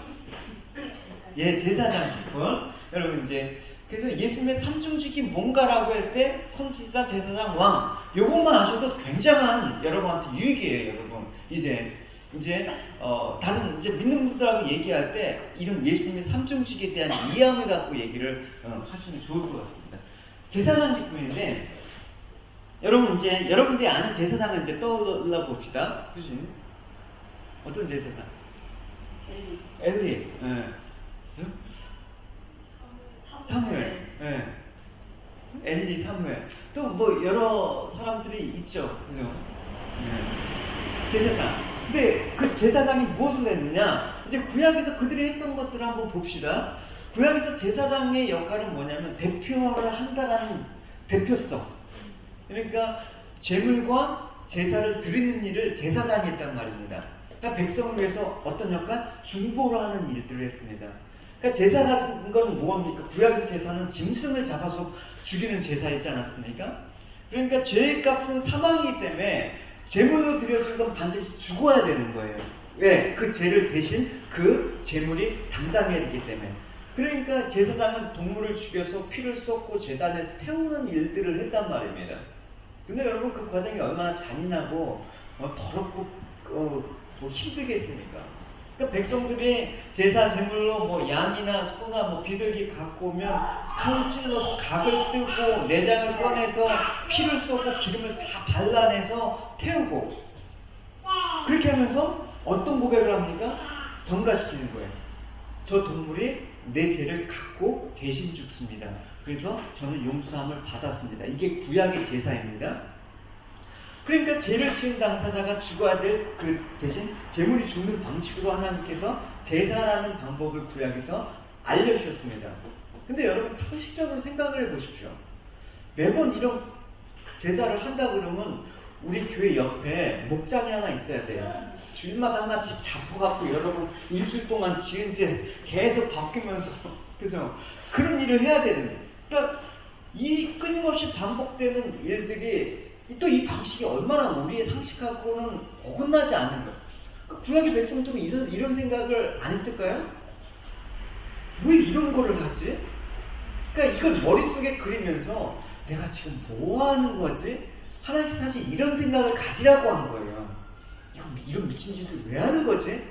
제사장 직분. 여러분 이제 그래서 예수님의 삼중직이 뭔가라고 할 때 선지자, 제사장, 왕 요것만 아셔도 굉장한 여러분한테 유익이에요, 여러분. 이제 다른 이제 믿는 분들하고 얘기할 때 이런 예수님의 삼중직에 대한 이해함을 갖고 얘기를 하시면 좋을 것 같습니다. 제사장 직분인데 여러분 이제 여러분들이 아는 제사장은 이제 떠올려 봅시다. 그지? 어떤 제사장? 엘리. 사무엘. 엘리, 사무엘. 또 뭐 여러 사람들이 있죠. 그죠? 제사장. 근데 그 제사장이 무엇을 했느냐? 이제 구약에서 그들이 했던 것들을 한번 봅시다. 구약에서 제사장의 역할은 뭐냐면 대표를 한다라는 대표성. 그러니까 제물과 제사를 드리는 일을 제사장이 했단 말입니다. 그러니까 백성을 위해서 어떤 역할? 중보를 하는 일들을 했습니다. 그러니까 제사라는 건 뭐합니까? 구약의 제사는 짐승을 잡아서 죽이는 제사이지 않았습니까? 그러니까 죄의 값은 사망이기 때문에 제물로 드려질 건 반드시 죽어야 되는 거예요. 왜? 그 죄를 대신 그 제물이 담당해야 되기 때문에. 그러니까 제사장은 동물을 죽여서 피를 쏟고 제단에 태우는 일들을 했단 말입니다. 근데 여러분 그 과정이 얼마나 잔인하고 더럽고 힘들겠습니까? 그러니까 백성들이 제사 제물로 뭐 양이나 소나 뭐 비둘기 갖고 오면 칼을 찔러서 각을 뜨고 내장을 꺼내서 피를 쏟고 기름을 다 발라내서 태우고 그렇게 하면서 어떤 고백을 합니까? 전가시키는 거예요. 저 동물이 내 죄를 갖고 대신 죽습니다. 그래서 저는 용서함을 받았습니다. 이게 구약의 제사입니다. 그러니까 죄를 지은 당사자가 죽어야 될 그 대신 제물이 죽는 방식으로 하나님께서 제사라는 방법을 구약에서 알려주셨습니다. 근데 여러분 상식적으로 생각을 해보십시오. 매번 이런 제사를 한다 그러면 우리 교회 옆에 목장이 하나 있어야 돼요. 주일마다 하나씩 잡아갖고 여러분 일주일 동안 지은 죄 계속 바뀌면서 그죠? 그런 일을 해야 되는 거예요. 그러니까 이 끊임없이 반복되는 일들이 또 이 방식이 얼마나 우리의 상식하고는 어긋나지 않는 거예요. 구약의 백성들은 이런 생각을 안 했을까요? 왜 이런 거를 하지? 그러니까 이걸 머릿속에 그리면서 내가 지금 뭐 하는 거지? 하나님께서 사실 이런 생각을 가지라고 한 거예요. 이런 미친 짓을 왜 하는 거지?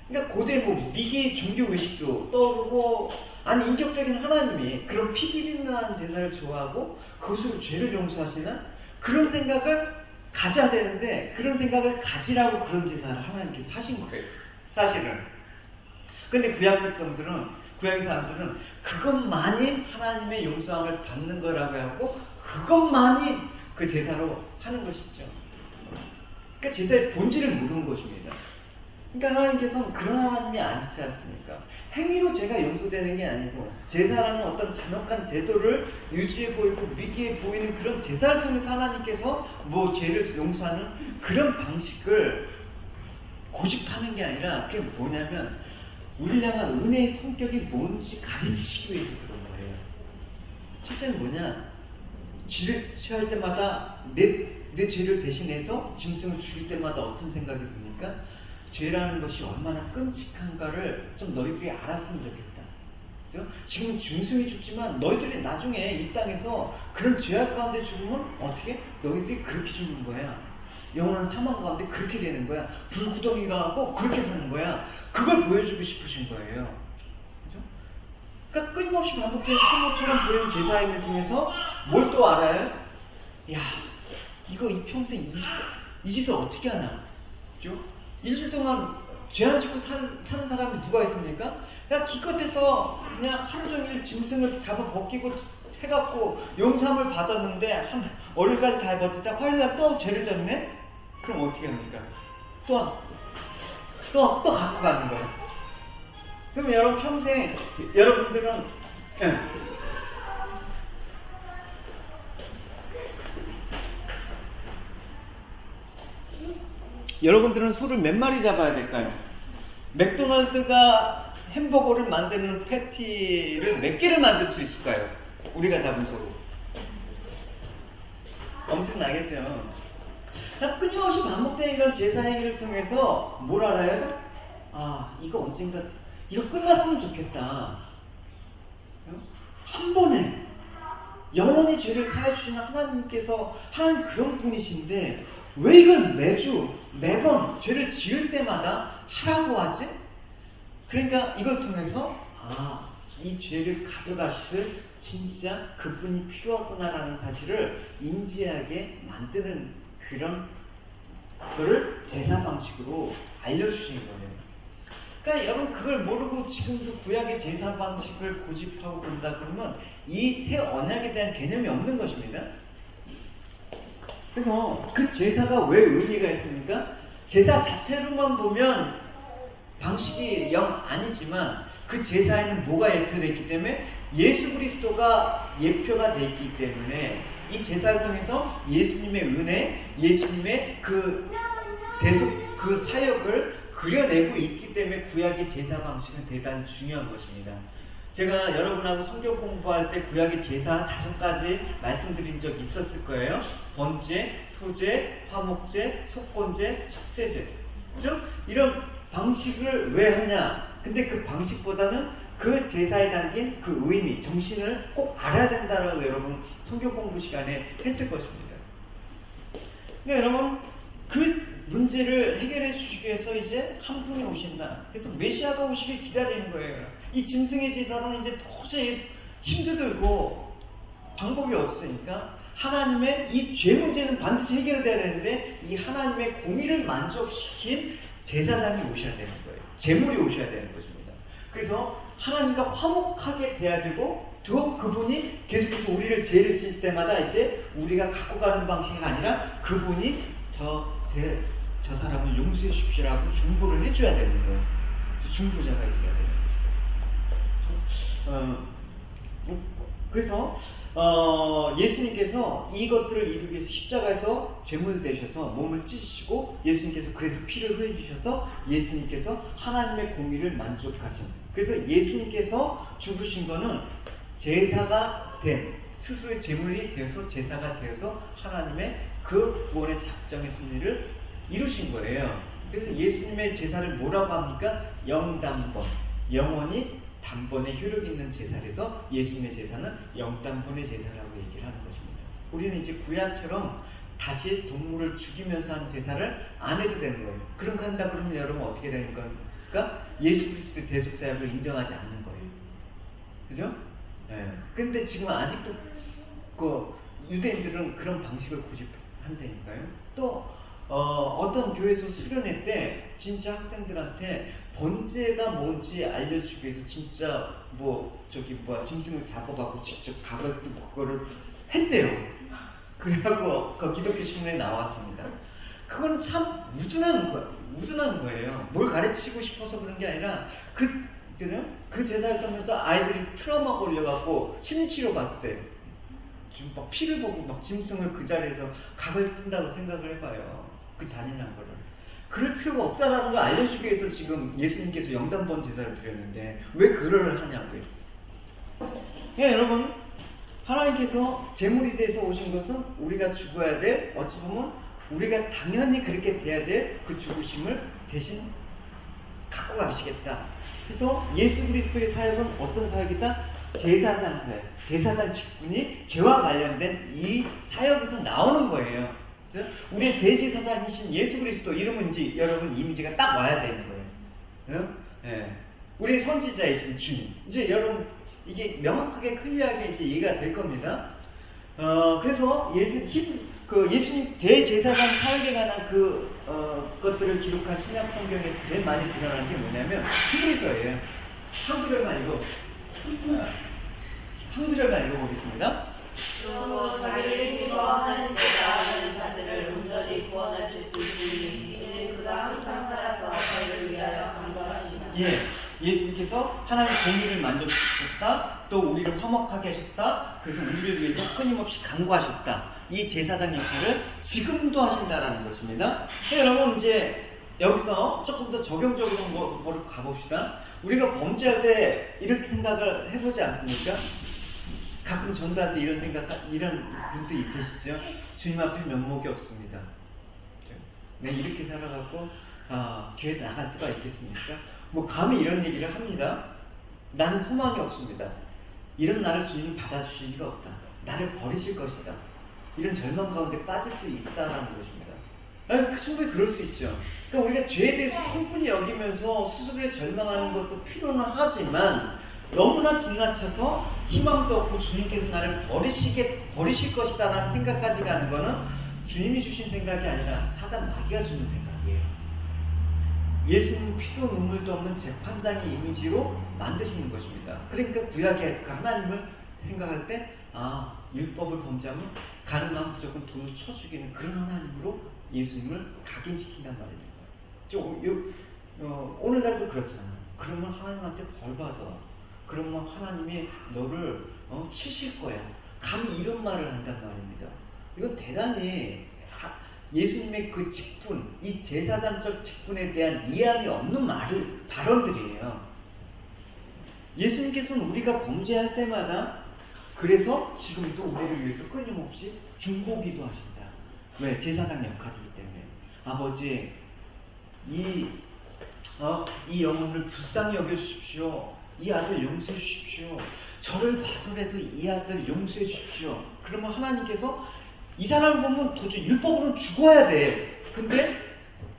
그러니까 고대 뭐 미개의 종교 의식도 떠오르고 아니 인격적인 하나님이 그런 피비린내나는 제사를 좋아하고 그것으로 죄를 용서하시나? 그런 생각을 가져야 되는데 그런 생각을 가지라고 그런 제사를 하나님께서 하신 거예요. 사실은. 근데 구약 백성들은 구약의 사람들은 그것만이 하나님의 용서함을 받는 거라고 하고 그것만이 그 제사로 하는 것이죠. 그러니까 제사의 본질을 모르는 것입니다. 그러니까 하나님께서는 그런 하나님이 아니지 않습니까? 행위로 죄가 용서되는 게 아니고 제사라는 어떤 잔혹한 제도를 유지해 보이고 미개해 보이는 그런 제사를 통해서 하나님께서 뭐 죄를 용서하는 그런 방식을 고집하는 게 아니라 그게 뭐냐면 우리를 향한 은혜의 성격이 뭔지 가르치시기 위해서 그런 거예요. 첫째는 뭐냐? 죄를 취할 때마다 내 죄를 대신해서 짐승을 죽일 때마다 어떤 생각이 듭니까? 죄라는 것이 얼마나 끔찍한가를 좀 너희들이 알았으면 좋겠다. 그죠? 지금 짐승이 죽지만 너희들이 나중에 이 땅에서 그런 죄악 가운데 죽으면 어떻게? 너희들이 그렇게 죽는 거야. 영원한 사망 가운데 그렇게 되는 거야. 불구덩이가 하고 그렇게 사는 거야. 그걸 보여주고 싶으신 거예요. 그죠? 그러니까 끊임없이 반복되는 사모처럼 보이는 제사행위를 통해서 뭘 또 알아요? 야, 이거 이 평생 이 짓을 어떻게 하나? 그죠? 일주일 동안 죄 안 짓고 사는 사람이 누가 있습니까? 그냥 기껏해서 그냥 하루 종일 짐승을 잡아 벗기고 해갖고 용서함을 받았는데 월요일까지 잘 버티다 화요일날 또 죄를 졌네? 그럼 어떻게 합니까? 또 갖고 가는 거예요. 그럼 여러분 평생 여러분들은 여러분들은 소를 몇 마리 잡아야 될까요? 맥도날드가 햄버거를 만드는 패티를 몇 개를 만들 수 있을까요? 우리가 잡은 소로. 엄청나겠죠. 끊임없이 반복되는 이런 제사행위를 통해서 뭘 알아요? 아, 이거 언젠가 이거 끝났으면 좋겠다. 한 번에 영원히 죄를 사해주시는 하나님께서 하나님 그런 분이신데 왜 이걸 매번 죄를 지을 때마다 하라고 하지? 그러니까 이걸 통해서 이 죄를 가져가실 진짜 그분이 필요하구나라는 사실을 인지하게 만드는 그런 거를 제사 방식으로 알려주시는 거예요. 그러니까 여러분 그걸 모르고 지금도 구약의 제사 방식을 고집하고 그런다 그러면 이 새 언약에 대한 개념이 없는 것입니다. 그래서 그 제사가 왜 의미가 있습니까? 제사 자체로만 보면 방식이 영 아니지만 그 제사에는 뭐가 예표되어 있기 때문에 예수 그리스도가 예표가 되어 있기 때문에 이 제사를 통해서 예수님의 은혜, 예수님의 그 사역을 그려내고 있기 때문에 구약의 제사 방식은 대단히 중요한 것입니다. 제가 여러분하고 성경 공부할 때 구약의 제사 5가지 말씀드린 적 있었을 거예요. 번제, 소제, 화목제, 속건제, 속죄제. 그죠? 이런 방식을 왜 하냐? 근데 그 방식보다는 그 제사에 담긴 그 의미, 정신을 꼭 알아야 된다라고 여러분 성경 공부 시간에 했을 것입니다. 그러니까 여러분 그 문제를 해결해 주시기 위해서 이제 한 분이 오신다. 그래서 메시아가 오시길 기다리는 거예요. 이 짐승의 제사는 이제 도저히 힘들고 방법이 없으니까 하나님의 이 죄 문제는 반드시 해결돼야 되는데 이 하나님의 공의를 만족시킨 제사장이 오셔야 되는 거예요. 제물이 오셔야 되는 것입니다. 그래서 하나님과 화목하게 돼야 되고 또 그분이 계속해서 우리를 죄를 지을 때마다 이제 우리가 갖고 가는 방식이 아니라 그분이 저 사람을 용서해 주십시오라고 중보를 해줘야 되는 거예요. 중보자가 있어야 되는 거죠. 그래서 예수님께서 이것들을 이루기 위해서 십자가에서 제물 되셔서 몸을 찢으시고 예수님께서 그래서 피를 흘려주셔서 예수님께서 하나님의 공의를 만족하신. 그래서 예수님께서 죽으신 거는 제사가 된 스스로의 제물이 되어서 제사가 되어서 하나님의 그 구원의 작정의 섭리를 이루신 거예요. 그래서 예수님의 제사를 뭐라고 합니까? 영단번, 영원히 단번에 효력 있는 제사에서 예수님의 제사는 영단번의 제사라고 얘기를 하는 것입니다. 우리는 이제 구약처럼 다시 동물을 죽이면서 하는 제사를 안 해도 되는 거예요. 그런 거 한다 그러면 여러분 어떻게 되는 겁니까? 예수 그리스도의 대속 사역을 인정하지 않는 거예요. 그죠? 네. 근데 지금 아직도 그 유대인들은 그런 방식을 고집한다니까요. 또 어떤 교회에서 수련회 때 진짜 학생들한테 번제가 뭔지 알려주기 위해서 진짜 짐승을 잡아가고 직접 가발 뜨고 그거를 했대요. 그래갖고 그 기독교 신문에 나왔습니다. 그건 참 우둔한 거예요. 뭘 가르치고 싶어서 그런 게 아니라 그 제사를 떠면서 아이들이 트라우마 걸려갖고 심리치료 받대. 지금 막 피를 보고 막 짐승을 그 자리에서 각을 뜬다고 생각을 해봐요. 그 잔인한 거를. 그럴 필요가 없다라는 걸 알려주기 위해서 지금 예수님께서 영단번 제사를 드렸는데 왜 그를 하냐고요. 그러니까 여러분, 하나님께서 제물이 돼서 오신 것은 우리가 죽어야 돼. 어찌 보면 우리가 당연히 그렇게 돼야 돼. 그 죽으심을 대신 갖고 가시겠다. 그래서 예수 그리스도의 사역은 어떤 사역이다? 제사장 사역. 제사장 직분이 죄와 관련된 이 사역에서 나오는 거예요. 우리의 대제사장이신 예수 그리스도 이름은 이제 여러분 이미지가 딱 와야 되는 거예요. 예. 우리의 선지자이신 주님. 이제 여러분 이게 명확하게 클리어하게 이제 이해가 될 겁니다. 그래서 예수님 대제사장 사역에 관한 것들을 기록한 신약 성경에서 제일 많이 드러나는 게 뭐냐면 히브리서예요. 한 구절만 읽어보겠습니다. 또 자기를 힘입어 하나님께 나아가는 자들을 온전히 구원하실 수 있으니 이는 그가 항상 살아서 저희를 위하여 간구하시나니. 예, 예수님께서 하나님 공의를 만족시켰다. 또 우리를 화목하게 하셨다. 그래서 우리를 위해서 끊임없이 간구하셨다. 이 제사장 역할을 지금도 하신다라는 것입니다. 여러분 이제 여기서 조금 더 적용적으로 가봅시다. 우리가 범죄할 때 이렇게 생각을 해보지 않습니까? 가끔 전도할 때 이런 분도 계시죠? 주님 앞에 면목이 없습니다. 내가 이렇게 살아갖고 교회 나갈 수가 있겠습니까? 뭐 감히 이런 얘기를 합니다. 나는 소망이 없습니다. 이런 나를 주님이 받아주실 리가 없다. 나를 버리실 것이다. 이런 절망 가운데 빠질 수 있다라는 것입니다. 충분히 그럴 수 있죠. 그러니까 우리가 죄에 대해서 충분히 여기면서 스스로의 절망하는 것도 필요는 하지만 너무나 지나쳐서 희망도 없고 주님께서 나를 버리실 것이다라는 생각까지 가는 거는 주님이 주신 생각이 아니라 사단 마귀가 주는 생각이에요. 예수님 피도 눈물도 없는 재판장의 이미지로 만드시는 것입니다. 그러니까 구약의 그 하나님을 생각할 때 율법을 범죄하면 가능하면 무조건 돈을 쳐 죽이는 그런 하나님으로 예수님을 각인시킨단 말입니다. 오늘날도 그렇잖아요. 그러면 하나님한테 벌 받아. 그러면 하나님이 너를 치실 거야. 감히 이런 말을 한단 말입니다. 이건 대단히 예수님의 그 직분, 이 제사장적 직분에 대한 이해함이 없는 발언들이에요. 예수님께서는 우리가 범죄할 때마다 그래서 지금도 우리를 위해서 끊임없이 중보기도 하신다. 왜? 제사장 역할이기 때문에. 아버지, 이 영혼을 불쌍히 여겨주십시오. 이 아들 용서해 주십시오. 저를 봐서라도 이 아들 용서해 주십시오. 그러면 하나님께서 이 사람을 보면 도저히 율법으로는 죽어야 돼. 근데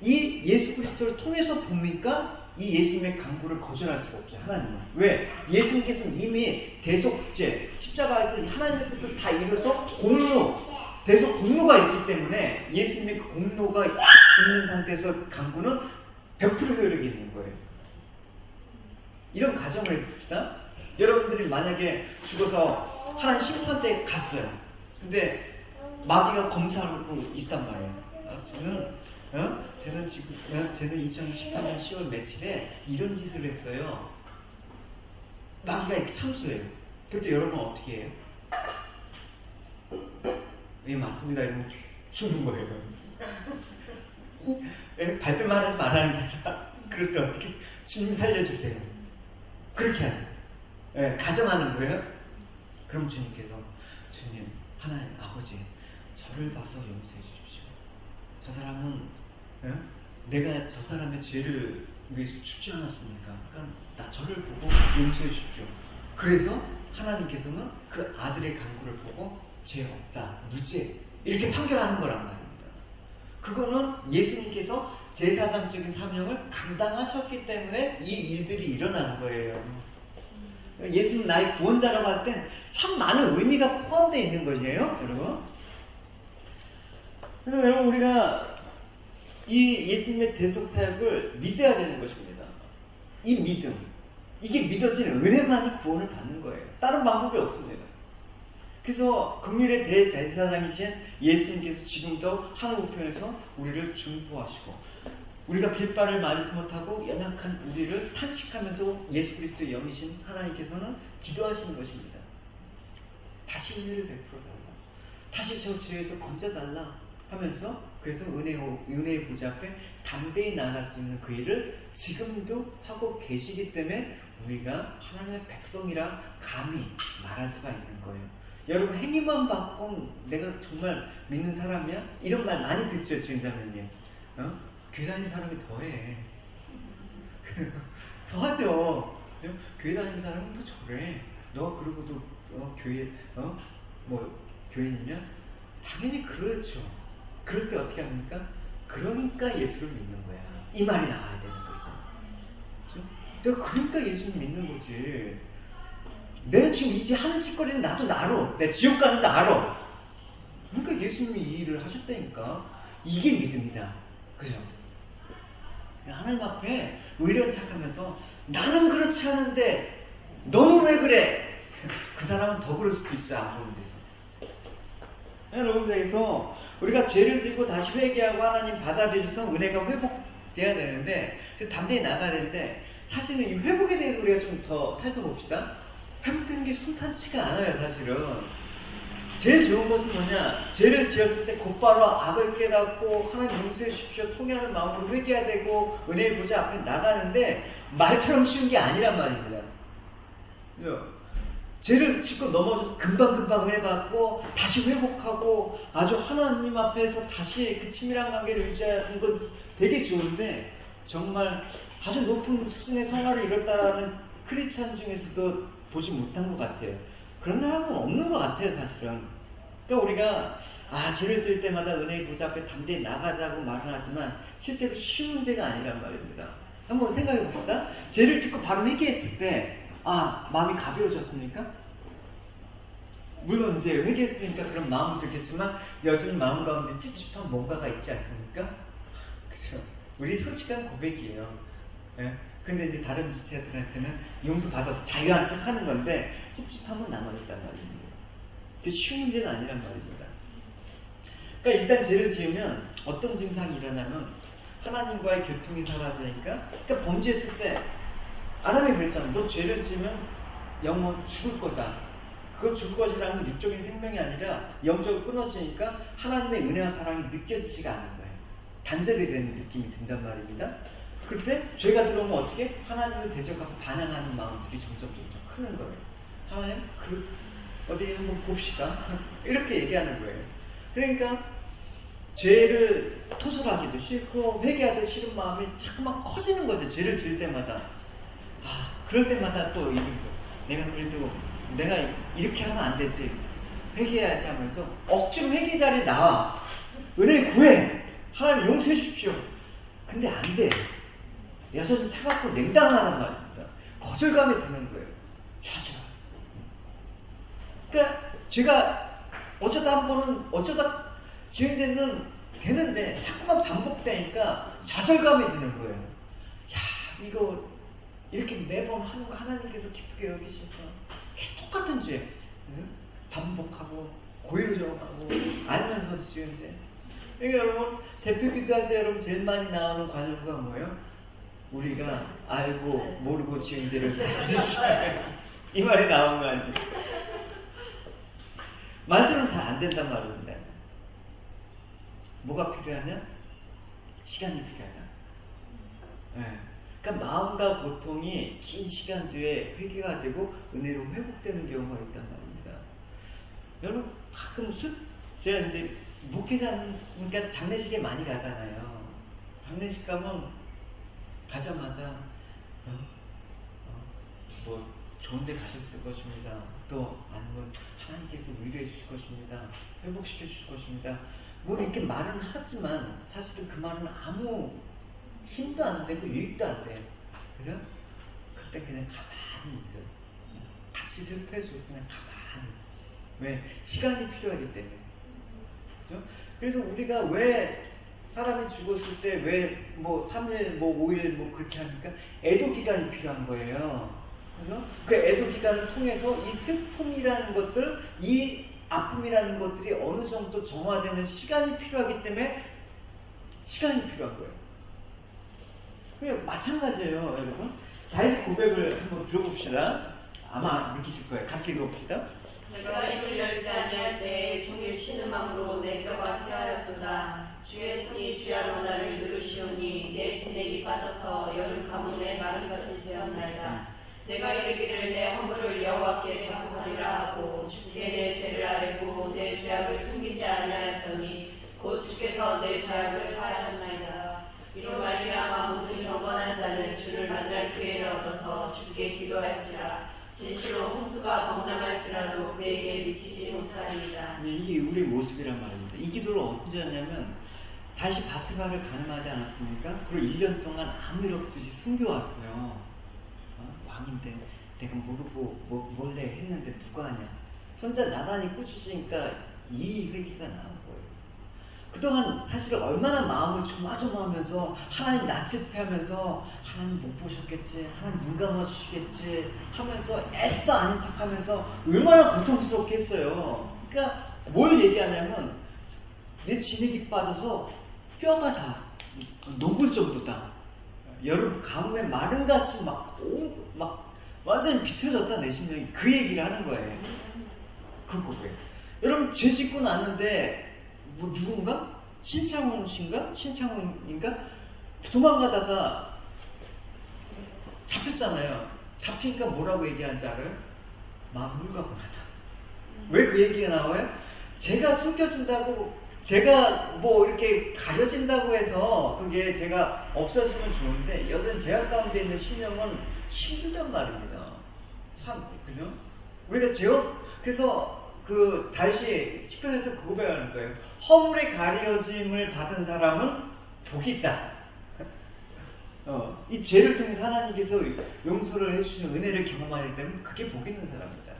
이 예수 그리스도를 통해서 보니까 이 예수님의 간구를 거절할 수가 없죠. 하나님은. 왜? 예수님께서는 이미 대속죄, 십자가에서 하나님의 뜻을 다 이뤄서 대속 공로가 있기 때문에 예수님의 그 공로가 있는 상태에서 간구는 100% 효력이 있는 거예요. 이런 가정을 해봅시다. 여러분들이 만약에 죽어서 하나님 심판대에 갔어요. 근데 마귀가 검사하고 있단 말이에요. 쟤는 2018년 10월 며칠에 이런 짓을 했어요. 마귀가 이렇게 참수해요. 그때 여러분 어떻게 해요? 예, 맞습니다. 이러면 죽는 거예요. 발뺌만 하지 말라는 게 아니라 그럴 때 어떻게 주님 살려주세요. 그렇게 하죠. 예, 가정하는 거예요. 그럼 주님께서 주님, 하나님 아버지, 저를 봐서 용서해 주십시오. 저 사람은 내가 저 사람의 죄를 위해서 죽지 않았습니까? 그러니까 저를 보고 용서해 주십시오. 그래서 하나님께서는 그 아들의 간구를 보고 죄 없다, 무죄 이렇게 판결하는 거란 말입니다. 그거는 예수님께서 제사장적인 사명을 감당하셨기 때문에 이 일들이 일어나는 거예요. 예수님 나의 구원자라고 할 땐 참 많은 의미가 포함되어 있는 것이에요, 여러분. 그래서 여러분 우리가 이 예수님의 대속 사역을 믿어야 되는 것입니다. 이 믿음, 이게 믿어지는 은혜만이 구원을 받는 거예요. 다른 방법이 없습니다. 그래서 긍휼의 대제사장이신 예수님께서 지금도 하늘 우편에서 우리를 중보하시고 우리가 빌바를 말하지 못하고 연약한 우리를 탄식하면서 예수 그리스도의 영이신 하나님께서는 기도하시는 것입니다. 다시 은혜를 베풀어달라. 다시 저 죄에서 건져달라 하면서 그래서 은혜의 보좌 앞에 담대히 나아갈 수 있는 그 일을 지금도 하고 계시기 때문에 우리가 하나님의 백성이라 감히 말할 수가 있는 거예요. 여러분 행위만 받고 내가 정말 믿는 사람이야? 이런 말 많이 듣죠, 주인자매님. 교회 다니는 사람이 더해. 더하죠. 교회 다니는 사람은 뭐 저래. 너 그러고도 교회 뭐 교인이냐? 당연히 그렇죠. 그럴 때 어떻게 합니까? 그러니까 예수를 믿는 거야. 이 말이 나와야 되는 거죠. 내가 그러니까 예수를 믿는 거지. 내가 지금 이제 하는 짓거리는 나도 알아. 내가 지옥 가는 거 알아. 그러니까 예수님이 이 일을 하셨다니까. 이게 믿음이다. 그죠? 하나님 앞에 의리한 척하면서 나는 그렇지 않은데 너는 왜 그래? 그 사람은 더 그럴 수도 있어요. 안 보는 데서. 여러분, 그래서 우리가 죄를 짓고 다시 회개하고 하나님 받아들여서 은혜가 회복돼야 되는데 담대히 나가야 되는데 사실은 이 회복에 대해서 우리가 좀 더 살펴봅시다. 회복되는 게 순탄치가 않아요. 사실은 제일 좋은 것은 뭐냐, 죄를 지었을 때 곧바로 악을 깨닫고 하나님 용서해 주십시오 통회하는 마음으로 회개해야 되고 은혜의 보좌 앞에 나가는데 말처럼 쉬운 게 아니란 말입니다. 죄를 짓고 넘어져서 금방금방 은혜받고 다시 회복하고 아주 하나님 앞에서 다시 그 친밀한 관계를 유지하는 건 되게 좋은데 정말 아주 높은 수준의 생활을 이뤘다는 크리스찬 중에서도 보지 못한 것 같아요. 그런 사람은 없는 것 같아요, 사실은. 그러니까 우리가 죄를 지을 때마다 은혜의 보좌 앞에 담대히 나가자고 말은 하지만 실제로 쉬운 문제가 아니란 말입니다. 한번 생각해 봅시다. 죄를 짓고 바로 회개했을 때 마음이 가벼워졌습니까? 물론 이제 회개했으니까 그런 마음은 들겠지만 여전히 마음 가운데 찝찝한 뭔가가 있지 않습니까? 그죠? 우리 솔직한 고백이에요. 예? 근데 이제 다른 지체들한테는 용서받아서 자유한 척 하는 건데 찝찝함은 남아있단 말입니다. 그게 쉬운 문제는 아니란 말입니다. 그러니까 일단 죄를 지으면 어떤 증상이 일어나면 하나님과의 교통이 사라지니까, 그러니까 범죄했을 때 아담이 그랬잖아. 너 죄를 지으면 영원 죽을 거다. 그거 죽을 것이라는 건 육적인 생명이 아니라 영적으로 끊어지니까 하나님의 은혜와 사랑이 느껴지지가 않은 거예요. 단절이 되는 느낌이 든단 말입니다. 그때 죄가 들어오면 어떻게? 하나님을 대적하고 반항하는 마음들이 점점 크는 거예요. 하나님, 어디 한번 봅시다. 이렇게 얘기하는 거예요. 그러니까 죄를 토설하기도 싫고 회개하기도 싫은 마음이 자꾸만 커지는 거죠. 죄를 지을 때마다. 그럴 때마다 또 내가 그래도 내가 이렇게 하면 안 되지. 회개해야지 하면서 억지로 회개 자리에 나와. 은혜 구해. 하나님 용서해 주십시오. 근데 안 돼. 여전히 차갑고 냉담하단 말입니다. 거절감이 드는 거예요. 좌절. 그러니까 제가 어쩌다 지은 죄는 되는데 자꾸만 반복되니까 좌절감이 드는 거예요. 이거 이렇게 매번 하는 거 하나님께서 기쁘게 여기실까? 똑같은 죄. 반복하고 고의적하고 알면서도 지은 죄. 그러니까 여러분, 대표 기도할 때 여러분 제일 많이 나오는 관용구가 뭐예요? 우리가 알고 모르고 지은 죄를 이 말이 나온 거 아니에요? 말처럼 잘 안 된단 말입니다. 뭐가 필요하냐? 시간이 필요하다. 네. 그러니까 마음과 고통이 긴 시간 뒤에 회개가 되고 은혜로 회복되는 경우가 있단 말입니다. 여러분, 가끔 제가 이제 목회자니까 장례식에 많이 가잖아요. 장례식 가면 가자마자 뭐 좋은 데 가셨을 것입니다. 또 아니면 하나님께서 위로해 주실 것입니다. 회복시켜 주실 것입니다. 뭐 이렇게 말은 하지만 사실은 그 말은 아무 힘도 안 되고 유익도 안 돼요. 그죠? 그때 그냥 가만히 있어요. 같이 슬퍼해주고 그냥 가만히. 왜? 시간이 필요하기 때문에. 그죠? 그래서 우리가 왜 사람이 죽었을 때 왜 뭐 3일, 뭐 5일 뭐 그렇게 합니까? 애도 기간이 필요한 거예요. 그죠? 그 애도 기간을 통해서 이 슬픔이라는 것들, 이 아픔이라는 것들이 어느 정도 정화되는 시간이 필요하기 때문에 시간이 필요한 거예요. 그냥 마찬가지예요, 여러분. 다윗의 고백을 한번 들어봅시다. 아마 느끼실 거예요. 같이 읽어봅시다. 내가 입을 열지 아니할 때 종일 쉬는 마음으로 내 뼈가 쇠하였도다. 주의 손이 주야로 나를 누르시오니 내 진액이 빠져서 여름 가뭄에 마름같이 되었나이다. 내가 이르기를 내 허물을 여호와께 자복하리라 하고 주께 내 죄를 알고 내 죄악을 숨기지 아니하였더니 곧 주께서 내 죄악을 사하셨나이다. 이로 말미암아 모든 경건한 자는 주를 만날 기회를 얻어서 주께 기도할지라. 진실로 홍수가 범람할지라도 그에게 미치지 못하리이다. 이게 우리 모습이란 말입니다. 이 기도를 언제 했냐면 다시 바스바를 가늠하지 않았습니까? 그리고 1년 동안 아무 일 없듯이 숨겨왔어요. 왕인데 내가 모르고 몰래 했는데 누가 하냐. 선지자 나단이 꾸짖으니까 이 회개가 나온 거예요. 그동안 사실 얼마나 마음을 조마조마하면서 하나님 낯을 피하면서 하나님 못 보셨겠지, 하나님 눈 감아주시겠지 하면서 애써 아닌 척하면서 얼마나 고통스럽게 했어요. 그러니까 뭘 얘기하냐면 내 진액이 빠져서 뼈가 다 녹을 정도다. 여름 가뭄에 마른같이 막 완전히 비틀어졌다 내 심령이. 그 얘기를 하는 거예요. 그 고백. 여러분 죄 짓고 났는데 누군가? 신창훈 씨인가? 신창훈인가? 도망가다가 잡혔잖아요. 잡히니까 뭐라고 얘기하는지 알아요? 마음 홀가분하다. 왜 그 얘기가 나와요? 제가 숨겨진다고, 제가 이렇게 가려진다고 해서 그게 제가 없어지면 좋은데 여전히 제약 가운데 있는 심령은 힘들단 말입니다. 참, 그죠? 우리가 그래서 그 다시 10% 그 고백하는 거예요. 허물에 가려짐을 받은 사람은 복이 있다. 이 죄를 통해서 하나님께서 용서를 해주시는 은혜를 경험하기 때문에 그게 복 있는 사람이다.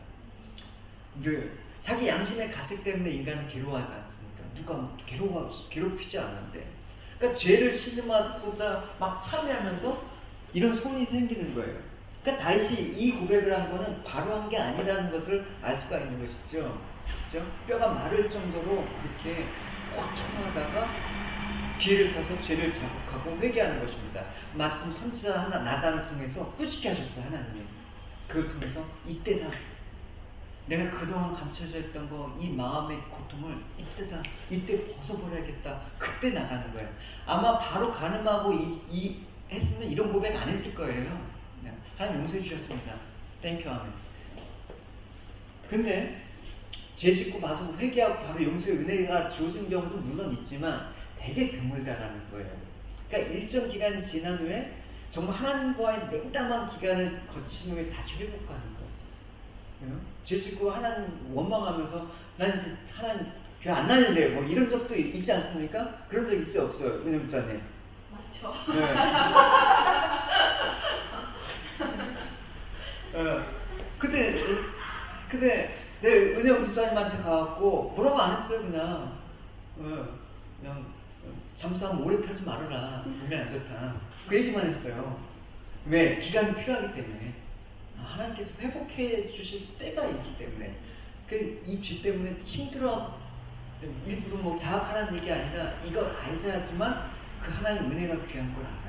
자기 양심의 가책 때문에 인간은 괴로워하지 않습니까? 누가 괴롭히지 않는데. 그러니까 죄를 신음하고다 막 참여하면서 이런 소원이 생기는 거예요. 그러니까 다윗이 이 고백을 한 거는 바로 한 게 아니라는 것을 알 수가 있는 것이죠. 그렇죠? 뼈가 마를 정도로 그렇게 고통하다가 기회를 타서 죄를 자복하고 회개하는 것입니다. 마침 선지자 나단을 통해서 꾸짖게 하셨어요, 하나님이. 그걸 통해서 이때다. 내가 그동안 감춰져 있던 이 마음의 고통을 이때다. 이때 벗어버려야겠다. 그때 나가는 거예요. 아마 바로 가늠하고 했으면 이런 고백 안 했을 거예요. 하나님 용서해 주셨습니다. 땡큐 아멘. 근데 죄 짓고 마저 회개하고 바로 용서의 은혜가 주어진 경우도 물론 있지만 되게 드물다라는 거예요. 그러니까 일정 기간이 지난 후에 정말 하나님과의 냉담한 기간을 거친 후에 다시 회복하는 거예요. 죄 짓고 하나님 원망하면서 난 이제 하나님 교회 안 다닐래 이런 적도 있지 않습니까? 그런 적 있어요, 없어요? 은혜부터 안에. 맞죠. 네. 근데 내 은혜영 집사님한테 가갖고 뭐라고 안 했어요. 그냥 잠수하면 오래 타지 말아라. 몸에 안 좋다. 그 얘기만 했어요. 왜? 기간이 필요하기 때문에. 하나님께서 회복해 주실 때가 있기 때문에. 이 죄 때문에 힘들어. 일부러 자학하라는 얘기 아니라 이걸 알자 하지만 그 하나님 은혜가 귀한 걸 알아요.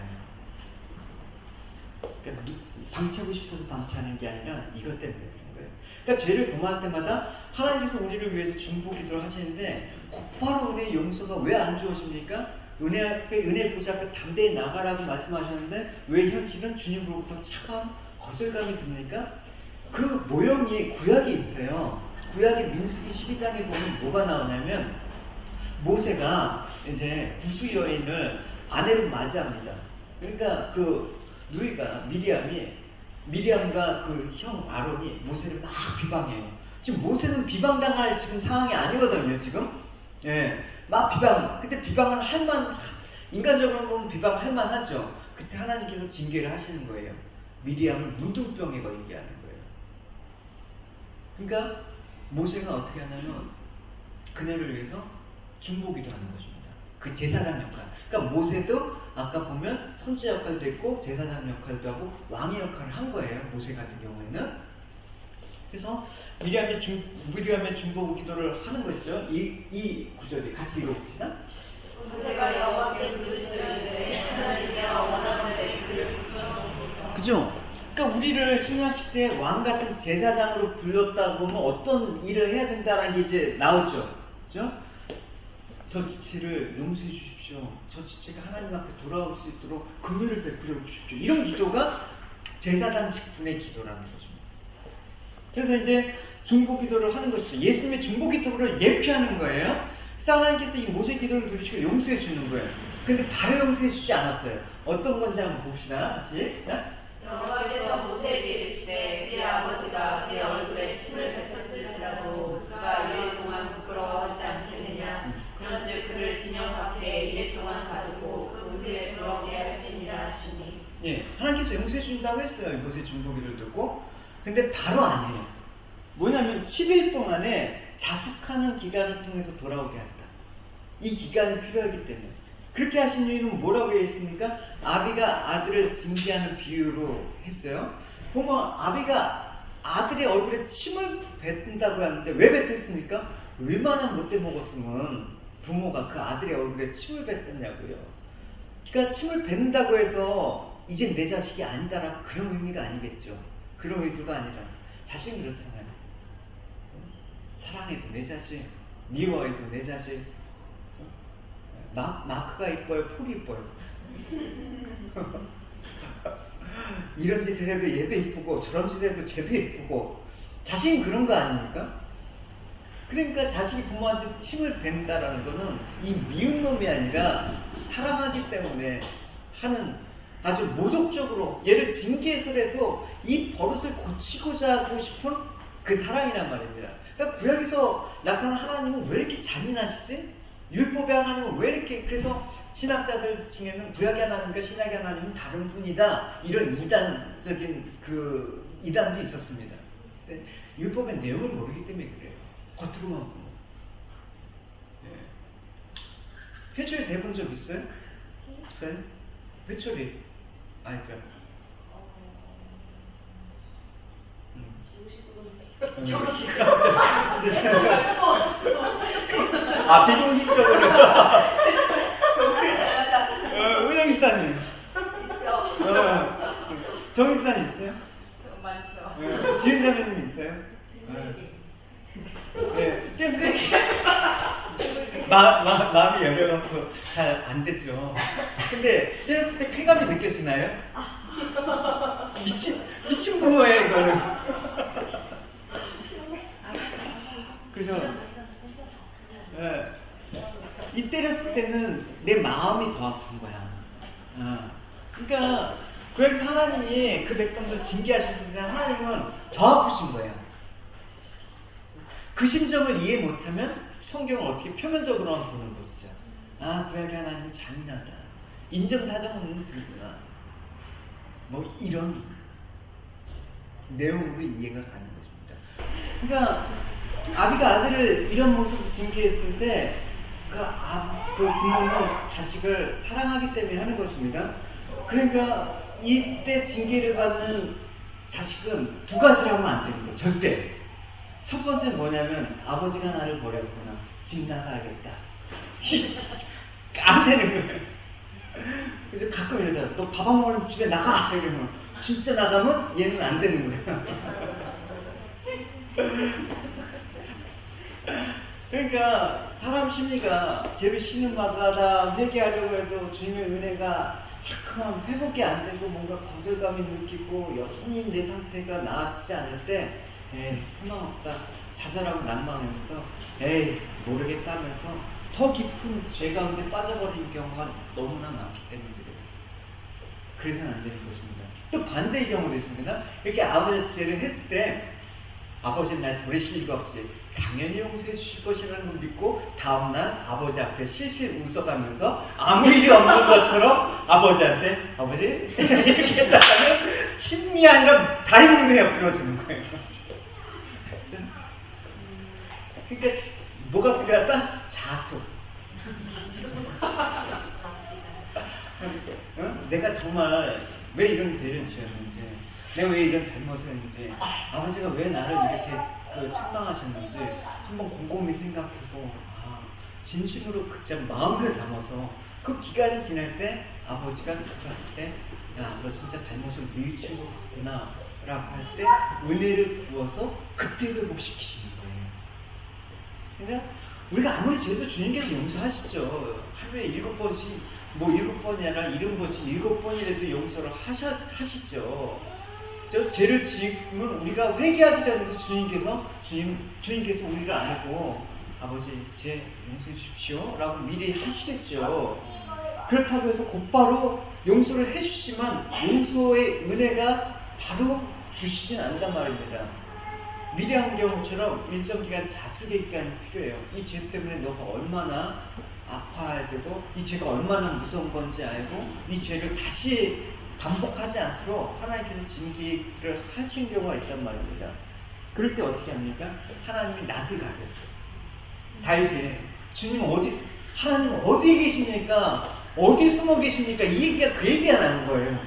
그러니까 방치하고 싶어서 방치하는 게 아니라 이것 때문에 그런 거예요. 그러니까 죄를 범할 때마다 하나님께서 우리를 위해서 중보 기도를 하시는데 곧바로 은혜의 용서가 왜 안 주어집니까? 은혜 보좌 앞에 담대히 나가라고 말씀하셨는데 왜 현실은 주님으로부터 차가운 거절감이 듭니까? 그 모형이 구약에 있어요. 구약의 민수기 12장에 보면 뭐가 나오냐면 모세가 이제 구수 여인을 아내로 맞이합니다. 그러니까 누이가 미리암과 그 형 아론이 모세를 막 비방해요. 지금 모세는 비방당할 지금 상황이 아니거든요, 지금. 예, 막 비방. 그때 비방을 인간적으로 보면 비방할 만하죠. 그때 하나님께서 징계를 하시는 거예요. 미리암을 문둥병에 걸리게 하는 거예요. 그러니까 모세가 어떻게 하냐면 그녀를 위해서 중보기도 하는 것입니다. 그 제사장 역할. 그러니까 모세도 아까 보면 선지자 역할도 했고 제사장 역할도 하고 왕의 역할을 한 거예요. 모세 같은 경우에는. 그래서 미리암의 중보 기도를 하는 것이죠. 이 구절이 같이 읽어봅시다. 모세가 여호와께 부르시되 하나님께서 원하건대 그를 붙여주소서. 그죠? 그러니까 우리를 신약 시대에 왕 같은 제사장으로 불렀다고 하면 어떤 일을 해야 된다는 게 이제 나오죠. 그죠? 저 지체를 용서해 주십시오. 저 지체가 하나님 앞에 돌아올 수 있도록 긍휼을 베풀어 주십시오. 이런 기도가 제사장 직분의 기도라는 것입니다. 그래서 이제 중보 기도를 하는 것이죠. 예수님의 중보 기도를 예표하는 거예요. 그래서 하나님께서 이 모세 기도를 들으시고 용서해 주는 거예요. 근데 바로 용서해 주지 않았어요. 어떤 건지 한번 봅시다. 같이. 자. 여호와께서 모세에게 이르시되 그의 아버지가 그의 얼굴에 침을 뱉었을지라도 그가 이래 동안 부끄러워하지 않겠느냐. 그런즉 그를 진영 밖에 이래 동안 가두고 그 후에 돌아오게 할지니라 하시니. 예, 하나님께서 용서해 준다고 했어요. 모세 중보기를 듣고. 근데 바로 아니에요. 뭐냐면 7일 동안에 자숙하는 기간을 통해서 돌아오게 한다. 이 기간이 필요하기 때문에. 그렇게 하신 이유는 뭐라고 했습니까? 아비가 아들을 징계하는 비유로 했어요. 보면 아비가 아들의 얼굴에 침을 뱉는다고 하는데 왜 뱉었습니까? 얼마나 못돼 먹었으면 부모가 그 아들의 얼굴에 침을 뱉었냐고요. 그러니까 침을 뱉는다고 해서 이젠 내 자식이 아니다라 그런 의미가 아니겠죠. 그런 의도가 아니라 자식은 그렇잖아요. 사랑해도 내 자식, 미워해도 내 자식. 마크가 이뻐요? 폴이 이뻐요? 이런 짓을 해도 얘도 이쁘고 저런 짓을 해도 쟤도 이쁘고 자식은 그런 거 아닙니까? 그러니까 자식이 부모한테 침을 뱉는다라는 거는 이 미운 놈이 아니라 사랑하기 때문에 하는 아주 모독적으로 얘를 징계해서라도 이 버릇을 고치고자 하고 싶은 그 사랑이란 말입니다. 그러니까 구약에서 나타난 하나님은 왜 이렇게 잔인하시지? 율법의 하나님은 왜 이렇게, 그래서 신학자들 중에는 구약의 하나님과 신약의 하나님은 다른 분이다, 이런 이단적인 이단도 있었습니다. 근데 율법의 내용을 모르기 때문에 그래요. 겉으로만 보고. 네. 회초리 대본 적 있어요? 있어요? 회초리. 그러니까. 비공식적으로. 은영 기사님. 있죠. 정 기사님 있어요? 많죠. 지은 자매님 있어요? 네. 마음이 열려갖고 잘 안 되죠. 근데 때렸을 때 쾌감이 느껴지나요? 미친 부모예요, 이거는. 그죠? 네. 이 때렸을 때는 내 마음이 더 아픈 거야. 그러니까 구약에서 하나님이 그 백성들 징계하셨을 때 하나님은 더 아프신 거예요. 그 심정을 이해 못하면 성경을 어떻게 표면적으로만 보는 것이죠. 구약의 하나님은 잔인하다. 인정사정 없는 분이구나. 뭐 이런 내용으로 이해가 가는 것입니다. 그러니까 아비가 아들을 이런 모습으로 징계했을 때 그 부모는 자식을 사랑하기 때문에 하는 것입니다. 그러니까 이때 징계를 받는 자식은 두 가지를 하면 안 되는 거예요. 절대. 첫 번째는 뭐냐면 아버지가 나를 버렸구나. 집 나가야겠다. 안 되는 거예요. 그래서 가끔 이러잖아. 너 밥 안 먹으면 집에 나가! 이러면 진짜 나가면 얘는 안 되는 거예요. 그러니까 사람 심리가 죄를 신음마다 회개하려고 해도 주님의 은혜가 자꾸만 회복이 안 되고 뭔가 거절감이 느끼고 여전히 내 상태가 나아지지 않을 때 소망없다, 좌절하고 난망하면서 모르겠다면서 더 깊은 죄 가운데 빠져버리는 경우가 너무나 많기 때문에 그래요. 그래서는 안 되는 것입니다. 또 반대의 경우도 있습니다. 이렇게 아버지가 죄를 했을 때 아버지는 날 버리실 리가 없지. 당연히 용서해 주실 것이라는 걸 믿고 다음날 아버지 앞에 실실 웃어가면서 아무 일이 없는 것처럼 아버지한테 아버지 이렇게 했다가는 침이 아니라 다리 몽둥이가 부러지는 거예요. 그러니까 뭐가 필요하다? 자숙. 내가 정말 왜 이런 죄를 지었는지, 내가 왜 이런 잘못을 했는지, 아버지가 왜 나를 이렇게 책망하셨는지 한번 곰곰이 생각하고 진심으로 그저 마음을 담아서 그 기간이 지날 때 아버지가 그럴 때 야, 너 진짜 잘못을 뉘우친 것 같구나 라고 할 때 은혜를 부어서 그때 회복시키시는 거예요. 그러니까 우리가 아무리 죄도 주님께서 용서하시죠. 하루에 7번씩, 뭐 7번이 아니라 70번씩 7번이라도 용서를 하시죠. 저 죄를 지으면 우리가 회개하기 전에도 주님께서 우리를 안고 아버지 죄 용서해 주십시오 라고 미리 하시겠죠. 그렇다고 해서 곧바로 용서를 해주시지만 용서의 은혜가 바로 주시진 않단 말입니다. 미리한 경우처럼 일정 기간 자숙의 기간이 필요해요. 이 죄 때문에 너가 얼마나 아파야 되고 이 죄가 얼마나 무서운 건지 알고 이 죄를 다시 반복하지 않도록 하나님께서 징계를 하신 경우가 있단 말입니다. 그럴 때 어떻게 합니까? 하나님이 낯을 가려요. 다윗이 주님 하나님 어디에 계십니까? 어디 숨어 계십니까? 이 얘기가 그 얘기가 나는 거예요.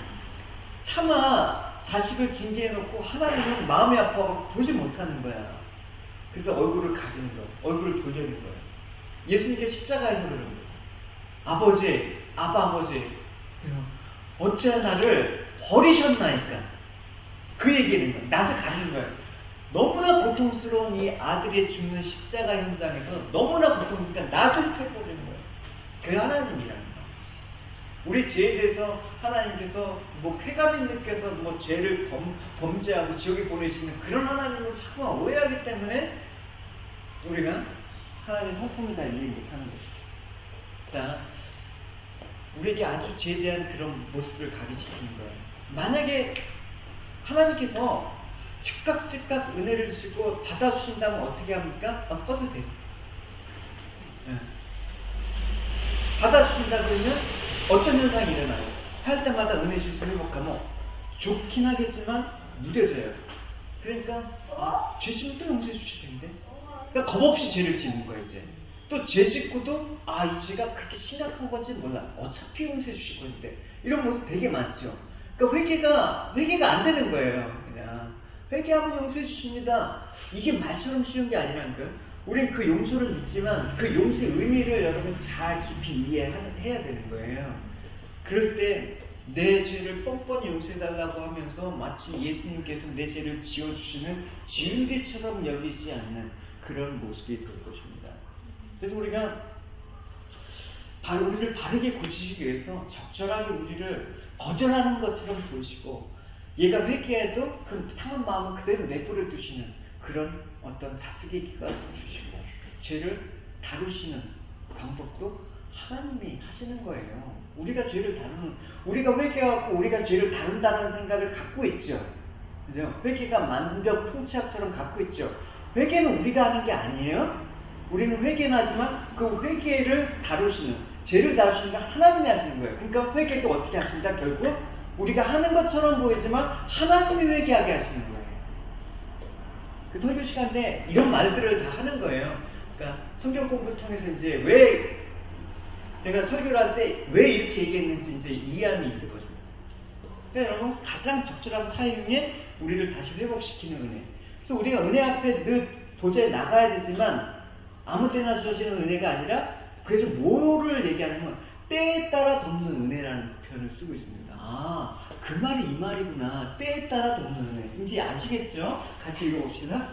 차마 자식을 징계해놓고 하나님은 마음이 아파서 보지 못하는 거야. 그래서 얼굴을 가리는 거야. 얼굴을 돌리는 거야. 예수님께 십자가에서 그러는 거야. 아버지, 아버지, 어찌 나를 버리셨나이까? 그 얘기는 거야. 낯을 가리는 거야. 너무나 고통스러운 이 아들의 죽는 십자가 현장에서 너무나 고통스러우니까 낯을 펴버리는 거야. 그 하나님이라는 거야. 우리 죄에 대해서 하나님께서 쾌감이 느껴서 죄를 범죄하고 지옥에 보내시는 그런 하나님을 자꾸 오해하기 때문에 우리가 하나님의 성품을 잘 이해 못하는 거죠. 그러니까 우리에게 아주 죄에 대한 그런 모습을 가리시키는 거예요. 만약에 하나님께서 즉각 은혜를 주시고 받아주신다면 어떻게 합니까? 꺼도 돼요. 받아주신다 그러면 어떤 현상이 일어나요? 할 때마다 은혜 주셔서 회복하면 좋긴 하겠지만 무뎌져요. 그러니까 죄 지면 또 용서해 주실 텐데. 그러니까 겁없이 죄를 짓는 거예요. 이제 또 죄 짓고도 이 죄가 그렇게 심각한 건지 몰라. 어차피 용서해 주실 건데. 이런 모습 되게 많죠. 그러니까 회개가 안 되는 거예요. 그냥 회개하면 용서해 주십니다. 이게 말처럼 쉬운 게 아니라니까요. 우린 그 용서를 믿지만 그 용서의 의미를 여러분 잘 깊이 이해해야 되는 거예요. 그럴 때 내 죄를 뻔뻔히 용서해달라고 하면서 마치 예수님께서 내 죄를 지어주시는 지우개처럼 여기지 않는 그런 모습이 될 것입니다. 그래서 우리가 우리를 바르게 고치시기 위해서 적절하게 우리를 거절하는 것처럼 보이시고 얘가 회개해도 그 상한 마음은 그대로 내버려 두시는 그런 어떤 자숙의 기간을 주시고 죄를 다루시는 방법도 하나님이 하시는 거예요. 우리가 회개하고 우리가 죄를 다룬다는 생각을 갖고 있죠. 그죠? 회개가 만병 통치약처럼 갖고 있죠. 회개는 우리가 하는 게 아니에요. 우리는 회개는 하지만 그 회개를 다루시는, 죄를 다루시는 건 하나님이 하시는 거예요. 그러니까 회개도 어떻게 하신다? 결국 우리가 하는 것처럼 보이지만 하나님이 회개하게 하시는 거예요. 그 설교 시간 때 이런 말들을 다 하는 거예요. 그러니까 성경 공부를 통해서 이제 왜 제가 설교를 할 때 왜 이렇게 얘기했는지 이제 이해함이 있을 것입니다. 그러니까 여러분 가장 적절한 타이밍에 우리를 다시 회복시키는 은혜. 그래서 우리가 은혜 앞에 늘 도저히 나가야 되지만 아무 때나 주어지는 은혜가 아니라 그래서 뭐를 얘기하냐면 때에 따라 돕는 은혜라는 표현을 쓰고 있습니다. 그 말이 이 말이구나. 때에 따라 돕는 은혜. 이제 아시겠죠? 같이 읽어봅시다.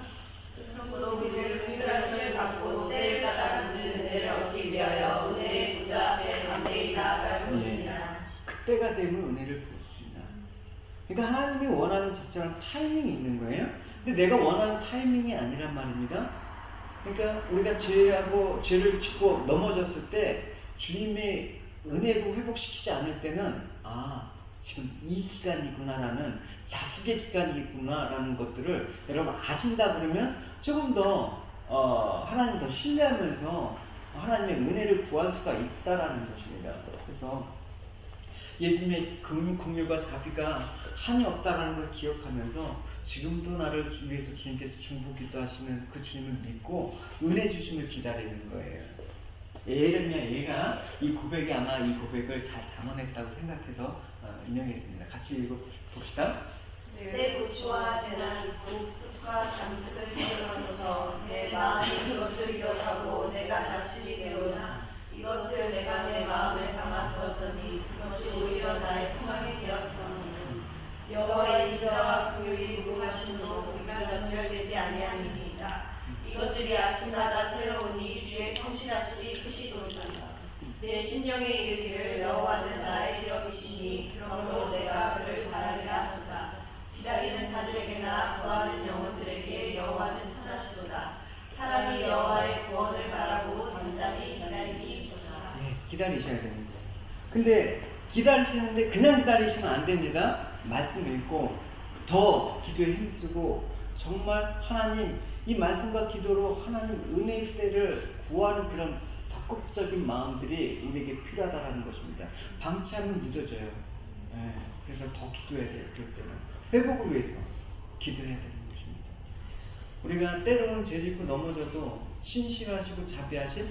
그러므로 이제 긍휼하심을 받고 때를 따라 돕는 은혜를 얻기 위하여 은혜의 보좌 앞에 담대히 나아갈 것입니다. 그때가 되면 은혜를 부어주신다. 그러니까 하나님이 원하는 적절한 타이밍이 있는 거예요. 근데 내가 원하는 타이밍이 아니란 말입니다. 그러니까 우리가 죄를 짓고 넘어졌을 때 주님의 은혜로 회복시키지 않을 때는 지금 이 기간이구나라는 자숙의 기간이구나라는 것들을 여러분 아신다 그러면 조금 더 하나님 더 신뢰하면서 하나님의 은혜를 구할 수가 있다라는 것입니다. 그래서 예수님의 긍휼과 자비가 한이 없다라는 걸 기억하면서 지금도 나를 위해서 주님께서 중보기도 하시는 그 주님을 믿고 은혜 주심을 기다리는 거예요. 예레미야 얘가 이 고백이 아마 이 고백을 잘 담아냈다고 생각해서 인용했습니다. 같이 읽어봅시다. 내 고추와 재난, 쑥과 담즙을 깨어나서 내 마음이 그것을 기억하고 내가 다스리게로나 이것을 내가 내 마음에 담아두었더니 그것이 오히려 나의 소망이 되었사오니 여호와의 인자와 그의 무궁하심으로 우리가 전멸되지 아니함이니이다. 이것들이 아침마다 새로우니 주의 성실하심이 크시도다. 내 심령에 이르기를 여호와는 나의 기업이시니 그러므로 내가 그를 바라리라 한다. 기다리는 자들에게나 구하는 영혼들에게 여호와는 선하시도다. 사람이 여호와의 구원을 바라고 잠잠히 기다리기 좋다. 네, 기다리셔야 됩니다. 근데 기다리시는데 그냥 기다리시면 안 됩니다. 말씀 읽고 더 기도에 힘쓰고 정말 하나님 이 말씀과 기도로 하나님 은혜의 때를 구하는 그런 적극적인 마음들이 우리에게 필요하다는 것입니다. 방치하면 무뎌져요. 네, 그래서 더 기도해야 돼요. 그럴 때는 회복을 위해서 기도해야 되는 것입니다. 우리가 때로는 죄짓고 넘어져도 신실하시고 자비하신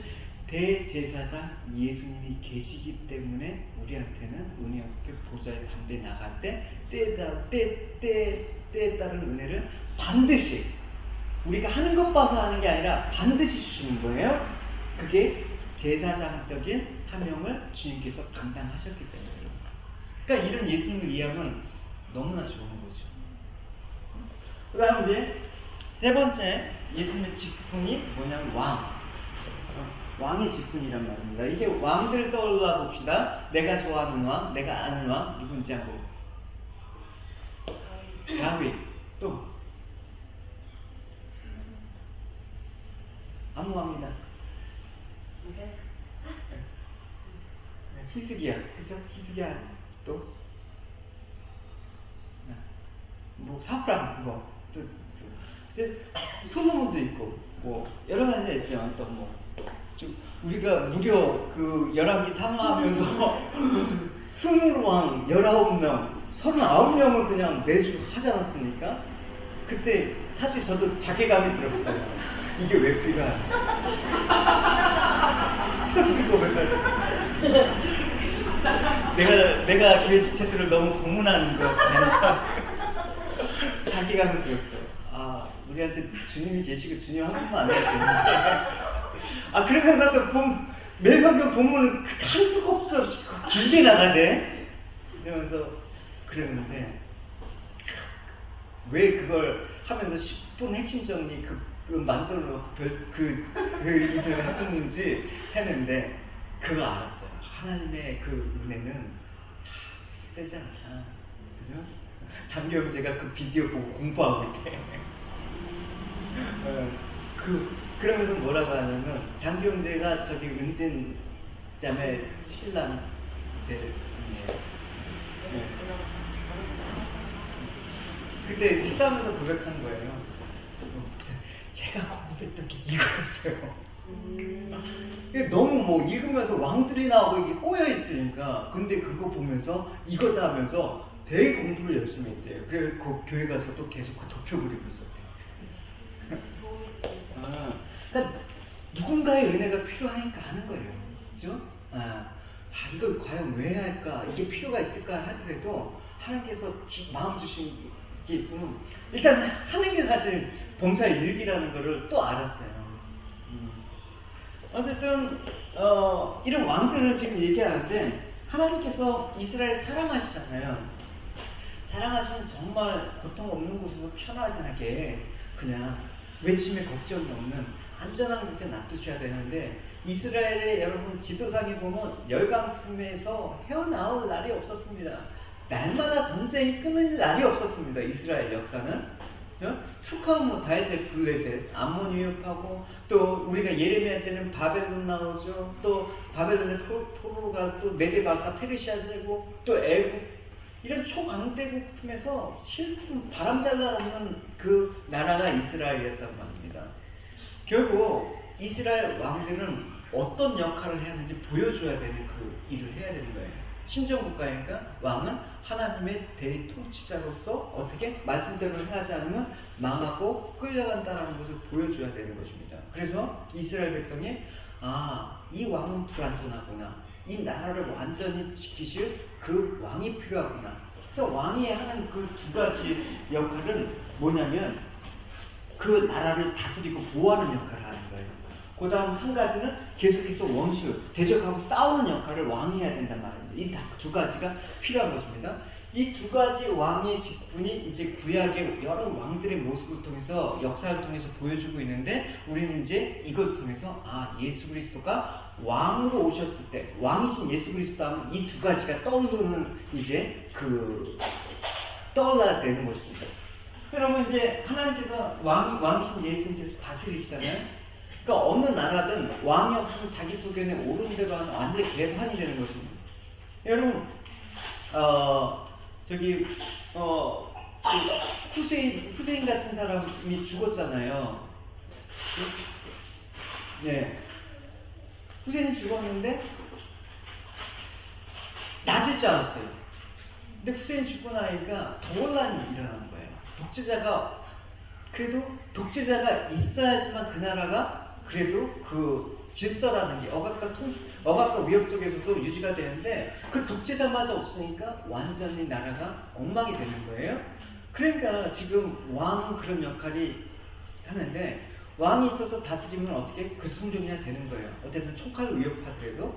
대제사장 예수님이 계시기 때문에 우리한테는 은혜 없게 보좌의 담대에 나갈 때 때에 따른 은혜를 반드시 우리가 하는 것 봐서 하는 게 아니라 반드시 주시는 거예요. 그게 제사장적인 사명을 주님께서 감당하셨기 때문에. 그러니까 이런 예수님을 이해하면 너무나 좋은 거죠. 그 다음 이제 세 번째 예수님의 직분이 뭐냐면 왕의 직분이란 말입니다. 이제 왕들 떠올라 봅시다. 내가 좋아하는 왕, 내가 아는 왕 누군지 한번. 다윗 또 아무 왕이나 히스기야, 그죠? 히스기야 또 뭐 사프랑 또 이제 솔로몬도 있고 뭐 여러 가지가 있죠. 또 뭐 좀 우리가 무려 그 열왕기 상하하면서 20왕 19명 39명을 그냥 매주 하지 않았습니까? 그때 사실 저도 자괴감이 들었어요. 이게 왜 필요하냐. 솔직히 고백할 때 내가 교회 지체들을 너무 고문하는 것 같으니까 자괴감이 들었어요. 아, 우리한테 주님이 계시고 주님 한 분만 안 해도 되는데. 아, 그러면서 매 성경 본문은 한두 곱수 없이 길게 나가대. 이러면서 그랬는데, 왜 그걸 하면서 10분 핵심 정리 만들어 놓고 그 일을 해뒀는지 했는데, 그거 알았어요. 하나님의 그 은혜는 떼지 않다. 그죠? 장교형제가 그 비디오 보고 공부하고 있대. 그러면서 뭐라고 하냐면, 장교형제가 저기 은진 자매 신랑 때문이에요. 네. 그때 식사하면서 고백한 거예요. 제가 공부했던 게 이거였어요. 너무 뭐 읽으면서 왕들이 나오고 이게 꼬여 있으니까. 근데 그거 보면서 이거다 하면서 되게 공부를 열심히 했대요. 그래서 그 교회 가서도 계속 그 도표 그리고 있었대요. 그러니까 누군가의 은혜가 필요하니까 하는 거예요. 그죠? 이걸 과연 왜 할까? 이게 필요가 있을까 하더라도 하나님께서 마음 주신 게 있으면 일단 하는 게 사실 봉사의 일기라는 거를 또 알았어요. 어쨌든 이런 왕들을 지금 얘기하는데 하나님께서 이스라엘 사랑하시잖아요. 사랑하시면 정말 고통 없는 곳에서 편안하게 그냥 외침에 걱정이 없는 안전한 곳에 놔두셔야 되는데 이스라엘의 여러분 지도상에 보면 열강품에서 헤어나올 날이 없었습니다. 날마다 전쟁이 끊을 날이 없었습니다. 이스라엘 역사는. 툭하면 뭐 다이델 블레셋, 암몬 위협하고 또 우리가 예레미야 때는 바벨론 나오죠. 또 바벨론의 포로가 또 메데바사 페르시아 제국 또 애국 이런 초강대국 틈에서 실수 바람잘날 없는 그 나라가 이스라엘이었단 말입니다. 결국 이스라엘 왕들은 어떤 역할을 해야 하는지 보여줘야 되는 그 일을 해야 되는 거예요. 신정국가니까 왕은 하나님의 대통치자로서 어떻게 말씀대로 행하지 않으면 망하고 끌려간다는 것을 보여줘야 되는 것입니다. 그래서 이스라엘 백성이 이 왕은 불완전하구나. 이 나라를 완전히 지키실 그 왕이 필요하구나. 그래서 왕이 하는 그 두 가지 역할은 뭐냐면 그 나라를 다스리고 보호하는 역할을 하는 거예요. 그 다음 한 가지는 계속해서 원수, 대적하고 싸우는 역할을 왕이 해야 된단 말입니다. 이 두 가지가 필요한 것입니다. 이 두 가지 왕의 직분이 이제 구약의 여러 왕들의 모습을 통해서 역사를 통해서 보여주고 있는데 우리는 이제 이걸 통해서 예수 그리스도가 왕으로 오셨을 때 왕이신 예수 그리스도 하면 이 두 가지가 떠오르는 이제 떠올라야 되는 것입니다. 그러면 이제 하나님께서 왕이신 예수님께서 다스리시잖아요. 그러니까 어느 나라든 왕이 없으면 자기 소견에 옳은 대로 하는 완전히 개판이 되는 것입니다. 여러분 후세인 같은 사람이 죽었잖아요. 네. 후세인이 죽었는데 낫을 줄 알았어요. 근데 후세인이 죽고 나니까 더 혼란이 일어나는 거예요. 독재자가 있어야지만 그 나라가 그래도 그 질서라는 게 억압과 위협 속에서도 유지가 되는데 그 독재자마저 없으니까 완전히 나라가 엉망이 되는 거예요. 그러니까 지금 왕은 그런 역할이 하는데 왕이 있어서 다스리면 어떻게 그 성종이야 되는 거예요. 어쨌든 총칼로 위협하더라도.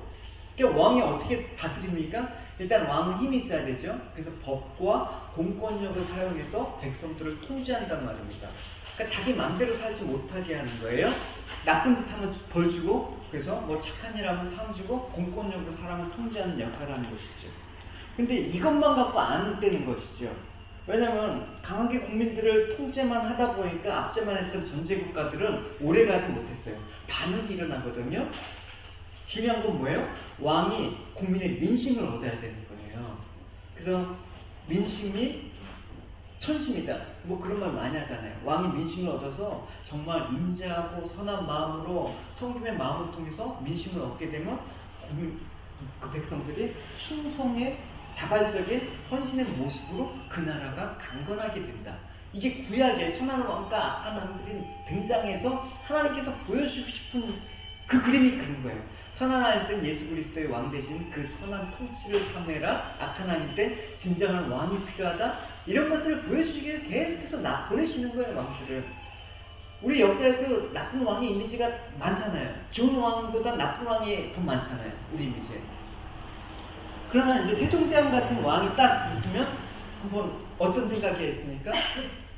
그러니까 왕이 어떻게 다스립니까? 일단 왕은 힘이 있어야 되죠. 그래서 법과 공권력을 사용해서 백성들을 통제한단 말입니다. 그러니까 자기 마음대로 살지 못하게 하는 거예요. 나쁜 짓 하면 벌 주고, 그래서 뭐 착한 일 하면 상 주고, 공권력으로 사람을 통제하는 역할을 하는 것이죠. 근데 이것만 갖고 안 되는 것이죠. 왜냐면 강하게 국민들을 통제만 하다 보니까 앞제만 했던 전제국가들은 오래가지 못했어요. 반응이 일어나거든요. 중요한 건 뭐예요? 왕이 국민의 민심을 얻어야 되는 거예요. 그래서 민심이 천심이다. 뭐 그런 말 많이 하잖아요. 왕이 민심을 얻어서 정말 인자하고 선한 마음으로 성금의 마음을 통해서 민심을 얻게 되면 그 백성들이 충성의 자발적인 헌신의 모습으로 그 나라가 강건하게 된다. 이게 구약의 선한 왕과 악한 왕들이 등장해서 하나님께서 보여주고 싶은 그 그림이 그런 거예요. 선한 하나님 때 예수 그리스도의 왕 대신 그 선한 통치를 삼해라. 악한 하나님 때 진정한 왕이 필요하다. 이런 것들을 보여주시기를 계속해서 보내시는 거예요. 왕들을. 우리 역사에도 나쁜 왕의 이미지가 많잖아요. 좋은 왕보다 나쁜 왕이 더 많잖아요. 우리 이미지에. 그러면 이제 세종대왕 같은 왕이 딱 있으면 한번 어떤 생각이 했습니까?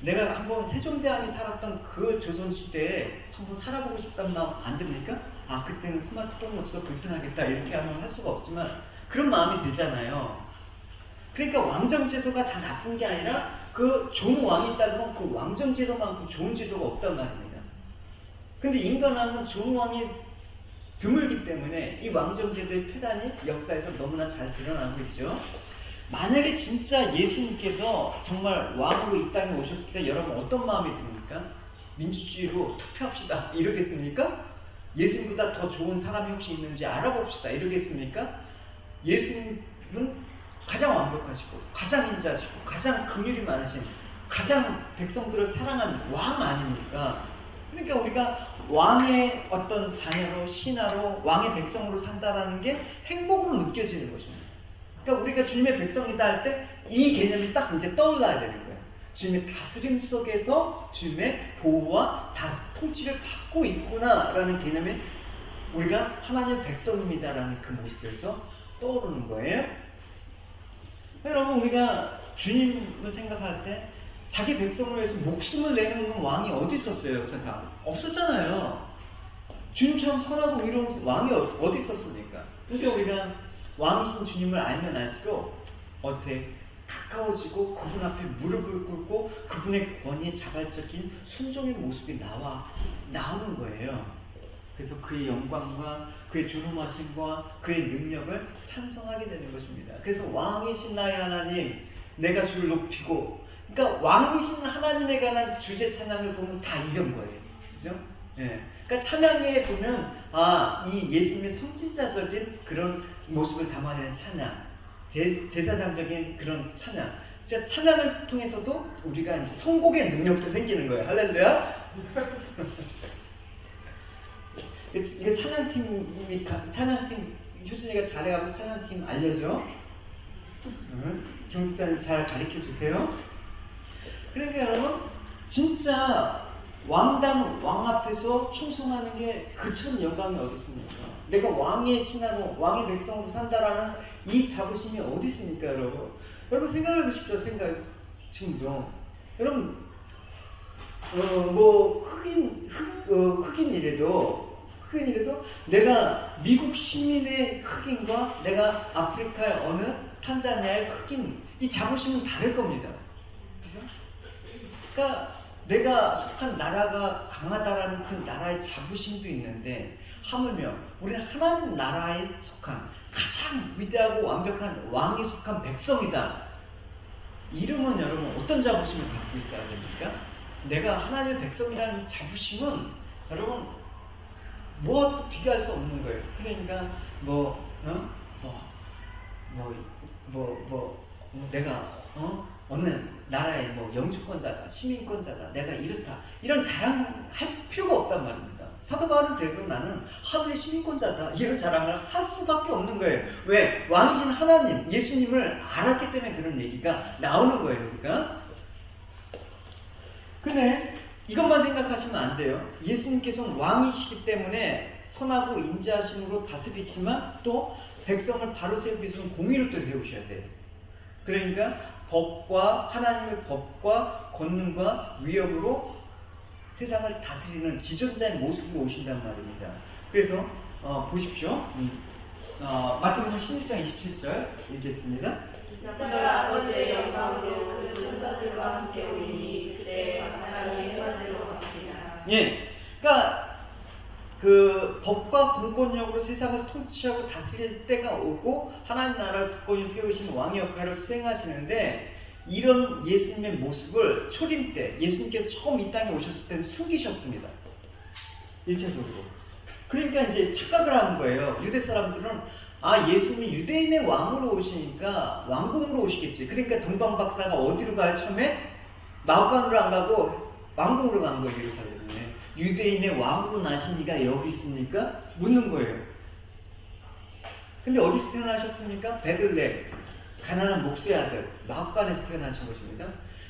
내가 한번 세종대왕이 살았던 그 조선시대에 한번 살아보고 싶다는 마음 안 듭니까? 그때는 스마트폰이 없어 불편하겠다 이렇게 하면 할 수가 없지만 그런 마음이 들잖아요. 그러니까 왕정제도가 다 나쁜 게 아니라 그 좋은 왕이 있다면 그 왕정제도만큼 좋은 제도가 없단 말입니다. 근데 인간왕은 좋은 왕이 드물기 때문에 이 왕정제도의 폐단이 역사에서 너무나 잘 드러나고 있죠. 만약에 진짜 예수님께서 정말 왕으로 이 땅에 오셨을 때 여러분 어떤 마음이 듭니까? 민주주의로 투표합시다 이러겠습니까? 예수님보다 더 좋은 사람이 혹시 있는지 알아봅시다 이러겠습니까? 예수님은 가장 완벽하시고 가장 인자하시고 가장 긍휼이 많으신 가장 백성들을 사랑하는 왕 아닙니까? 그러니까 우리가 왕의 어떤 자녀로 신하로 왕의 백성으로 산다라는 게 행복으로 느껴지는 것입니다. 그러니까 우리가 주님의 백성이다 할 때 이 개념이 딱 이제 떠올라야 되는 거예요. 주님의 다스림 속에서 주님의 보호와 통치를 받고 있구나라는 개념에 우리가 하나님의 백성입니다라는 그 모습에서 떠오르는 거예요. 여러분 우리가 주님을 생각할 때 자기 백성을 위해서 목숨을 내놓는 왕이 어디 있었어요? 역사상 없었잖아요. 주님처럼 선하고 이로운 왕이 어디 있었습니까? 그러니까 우리가 왕이신 주님을 알면 알수록 어떻게 가까워지고 그분 앞에 무릎을 꿇고 그분의 권위의 자발적인 순종의 모습이 나오는 거예요. 그래서 그의 영광과 그의 존엄하심과 그의 능력을 찬송하게 되는 것입니다. 그래서 왕이신 나의 하나님 내가 주를 높이고, 그러니까 왕이신 하나님에 관한 주제 찬양을 보면 다 이런 거예요. 그죠? 예. 그러니까 찬양에 보면 이 예수님의 성질자적인 그런 모습을 담아내는 찬양, 제사장적인 그런 찬양. 찬양을 통해서도 우리가 이제 선곡의 능력도 생기는 거예요. 할렐루야. 이게 찬양팀 효진이가 잘해가고 찬양팀 알려줘. 경수사님 잘 가르쳐 주세요. 그러니까 여러분 진짜 왕 앞에서 충성하는 게 그처럼 영광이 어디 있습니까? 내가 왕의 신하로 왕의 백성으로 산다라는 이 자부심이 어디 있습니까, 여러분? 여러분 생각해 보십시오. 지금도 여러분 뭐 흑인이라도 내가 미국 시민의 흑인과 내가 아프리카의 어느 탄자니아의 흑인 이 자부심은 다를 겁니다. 그죠? 그러니까 내가 속한 나라가 강하다라는 그 나라의 자부심도 있는데 하물며 우리는 하나님 나라에 속한 가장 위대하고 완벽한 왕에 속한 백성이다. 이러면 여러분 어떤 자부심을 갖고 있어야 됩니까? 내가 하나님의 백성이라는 자부심은 여러분 무엇도 비교할 수 없는 거예요. 그러니까 내가 어느 나라의 영주권자다, 시민권자다, 내가 이렇다 이런 자랑할 필요가 없단 말입니다. 사도 바울은 그래서 나는 하늘의 시민권자다 이런 자랑을 할 수밖에 없는 거예요. 왜? 왕이신 하나님, 예수님을 알았기 때문에 그런 얘기가 나오는 거예요. 그러니까 근데 이것만 생각하시면 안 돼요. 예수님께서는 왕이시기 때문에 선하고 인자하심으로 다스리지만 또 백성을 바로 세우기 위해서는 공의로 또 세우셔야 돼요. 그러니까 법과 하나님의 법과 권능과 위협으로 세상을 다스리는 지존자의 모습으로 오신단 말입니다. 그래서 보십시오. 마태복음 16장 27절 읽겠습니다. 저가 아버지의 영광으로 그 천사들과 함께 오리니 그때 각 사람이 해마대로 갑니다. 예, 그러니까 그 법과 공권력으로 세상을 통치하고 다스릴 때가 오고 하나님 나라를 굳건히 세우신 왕의 역할을 수행하시는데 이런 예수님의 모습을 초림 때 예수님께서 처음 이 땅에 오셨을 때는 숨기셨습니다. 1차적으로. 그러니까 이제 착각을 하는 거예요. 유대 사람들은 예수님이 유대인의 왕으로 오시니까 왕궁으로 오시겠지. 그러니까 동방박사가 어디로 가요? 처음에 마구간으로 안 가고 왕궁으로 간 거예요. 예루살렘에. 유대인의 왕으로 나신 이가 여기 있습니까? 묻는 거예요. 근데 어디서 태어나셨습니까? 베들레헴, 가나안 목수의 아들, 마구간에서 태어나신 것입니다.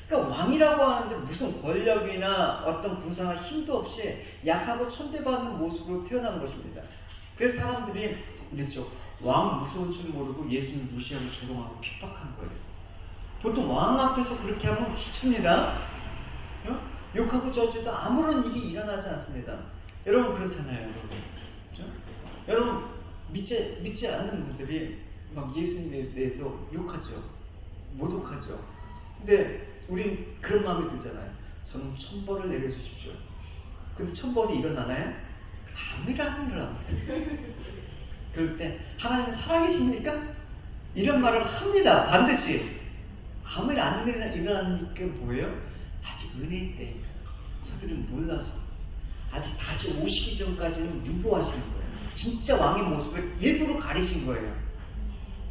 그러니까 왕이라고 하는데 무슨 권력이나 어떤 군사나 힘도 없이 약하고 천대받는 모습으로 태어난 것입니다. 그래서 사람들이 그랬죠. 왕 무서운 줄 모르고 예수님 무시하고 조롱하고 핍박한 거예요. 보통 왕 앞에서 그렇게 하면 죽습니다. 욕하고 저주도 아무런 일이 일어나지 않습니다. 여러분 그렇잖아요. 여러분, 그렇죠? 여러분 믿지 않는 분들이 막 예수님에 대해서 욕하죠. 모독하죠. 근데 우린 그런 마음이 들잖아요. 저는 천벌을 내려주십시오. 근데 천벌이 일어나나요? 아무 일 안 일어납니다. 그럴 때 하나님 살아계십니까? 이런 말을 합니다. 반드시. 아무 일 안 일어나는 게 뭐예요? 아직 은혜의 때입니다. 저들은 몰라서 아직 다시 오시기 전까지는 유보하시는 거예요. 진짜 왕의 모습을 일부러 가리신 거예요.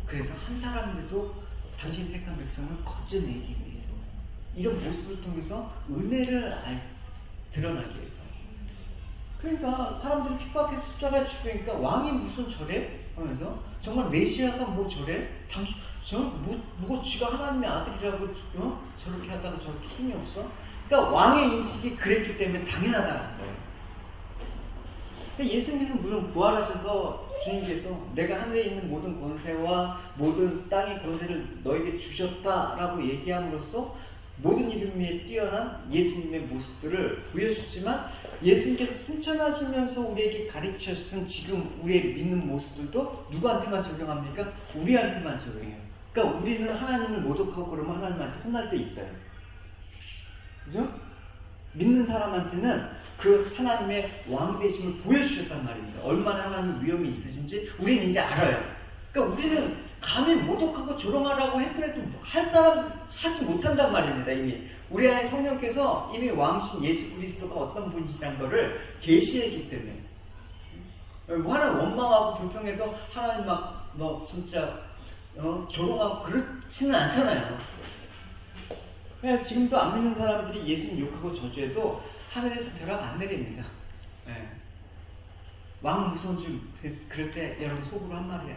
그래서 한 사람들도 당신 택한 백성을 거쳐내기 위해서 이런 모습을 통해서 은혜를 드러나기 위해서. 그러니까 사람들이 핍박해서 십자가에 죽으니까 왕이 무슨 저래? 하면서 정말 메시아가 뭐 저래? 뭐 쥐가 하나님의 아들이라고 저렇게 하다가 저렇게 힘이 없어? 그러니까 왕의 인식이 그랬기 때문에 당연하다는 거예요. 예수님께서 물론 부활하셔서 주님께서 내가 하늘에 있는 모든 권세와 모든 땅의 권세를 너에게 주셨다라고 얘기함으로써 모든 이름 위에 뛰어난 예수님의 모습들을 보여주지만 예수님께서 승천하시면서 우리에게 가르치셨던 지금 우리의 믿는 모습들도 누구한테만 적용합니까? 우리한테만 적용해요. 그러니까 우리는 하나님을 모독하고 그러면 하나님한테 혼날 때 있어요. 그죠? 믿는 사람한테는 그 하나님의 왕 되심을 보여주셨단 말입니다. 얼마나 하나님 위엄이 있으신지 우리는 이제 알아요. 그러니까 우리는 감히 모독하고 조롱하라고 했더라도 할 사람 하지 못한단 말입니다. 이미 우리 안에 성령께서 이미 왕신 예수 그리스도가 어떤 분이시라는 것을 계시했기 때문에 하나님 원망하고 불평해도 하나님 막 너 진짜 조롱하고 그렇지는 않잖아요. 그냥 지금도 안 믿는 사람들이 예수님 욕하고 저주해도 하늘에서 벼락 안 내립니다. 네. 왕 무서운 줄, 그럴 때 여러분 속으로 한 말이야.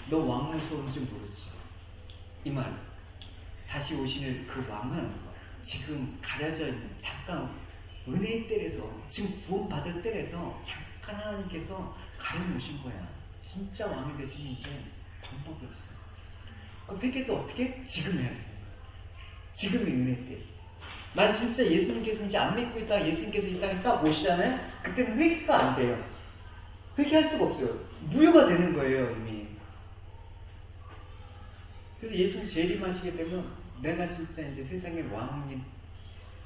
너 왕 무서운 줄 모르지. 이 말. 다시 오시는 그 왕은 지금 가려져 있는 잠깐 은혜의 때에서 지금 구원받을 때에서 잠깐 하나님께서 가려놓으신 거야. 진짜 왕이 되시면 이제 방법이 없어요. 그 회개도 어떻게? 지금 해야 돼. 지금의 은혜 때. 만 진짜 예수님께서 이제 안 믿고 있다가 예수님께서 이 땅에 딱 오시잖아요. 그때는 회개가 안 돼요. 회개할 수가 없어요. 무효가 되는 거예요, 이미. 그래서 예수님 재림하시게 되면 내가 진짜 이제 세상의 왕이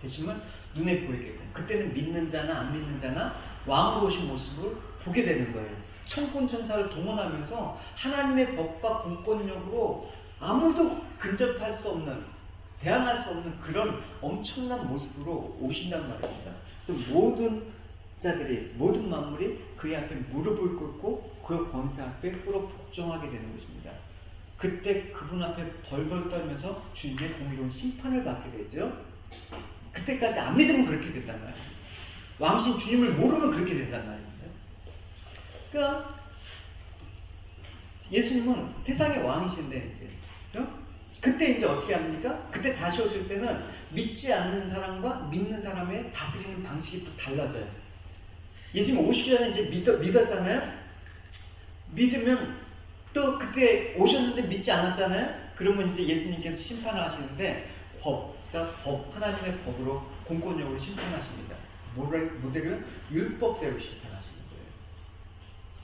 되시면 눈에 보이게 돼요. 그때는 믿는 자나 안 믿는 자나 왕으로 오신 모습을 보게 되는 거예요. 천군 천사를 동원하면서 하나님의 법과 공권력으로 아무도 근접할 수 없는, 대항할 수 없는 그런 엄청난 모습으로 오신단 말입니다. 그래서 모든 자들이, 모든 만물이 그의 앞에 무릎을 꿇고 그 권세 앞에 꿇어 복종하게 되는 것입니다. 그때 그분 앞에 벌벌 떨면서 주님의 공의로운 심판을 받게 되죠. 그때까지 안 믿으면 그렇게 된단 말이에요. 왕신 주님을 모르면 그렇게 된단 말입니다. 그러니까 예수님은 세상의 왕이신데 이제 그때 이제 어떻게 합니까? 그때 다시 오실 때는 믿지 않는 사람과 믿는 사람의 다스리는 방식이 또 달라져요. 예수님 오시기 전에 이제 믿었잖아요. 믿으면 또 그때 오셨는데 믿지 않았잖아요. 그러면 이제 예수님께서 심판을 하시는데 하나님의 법으로 공권력으로 심판하십니다. 뭐대로? 율법대로 심판하시는 거예요.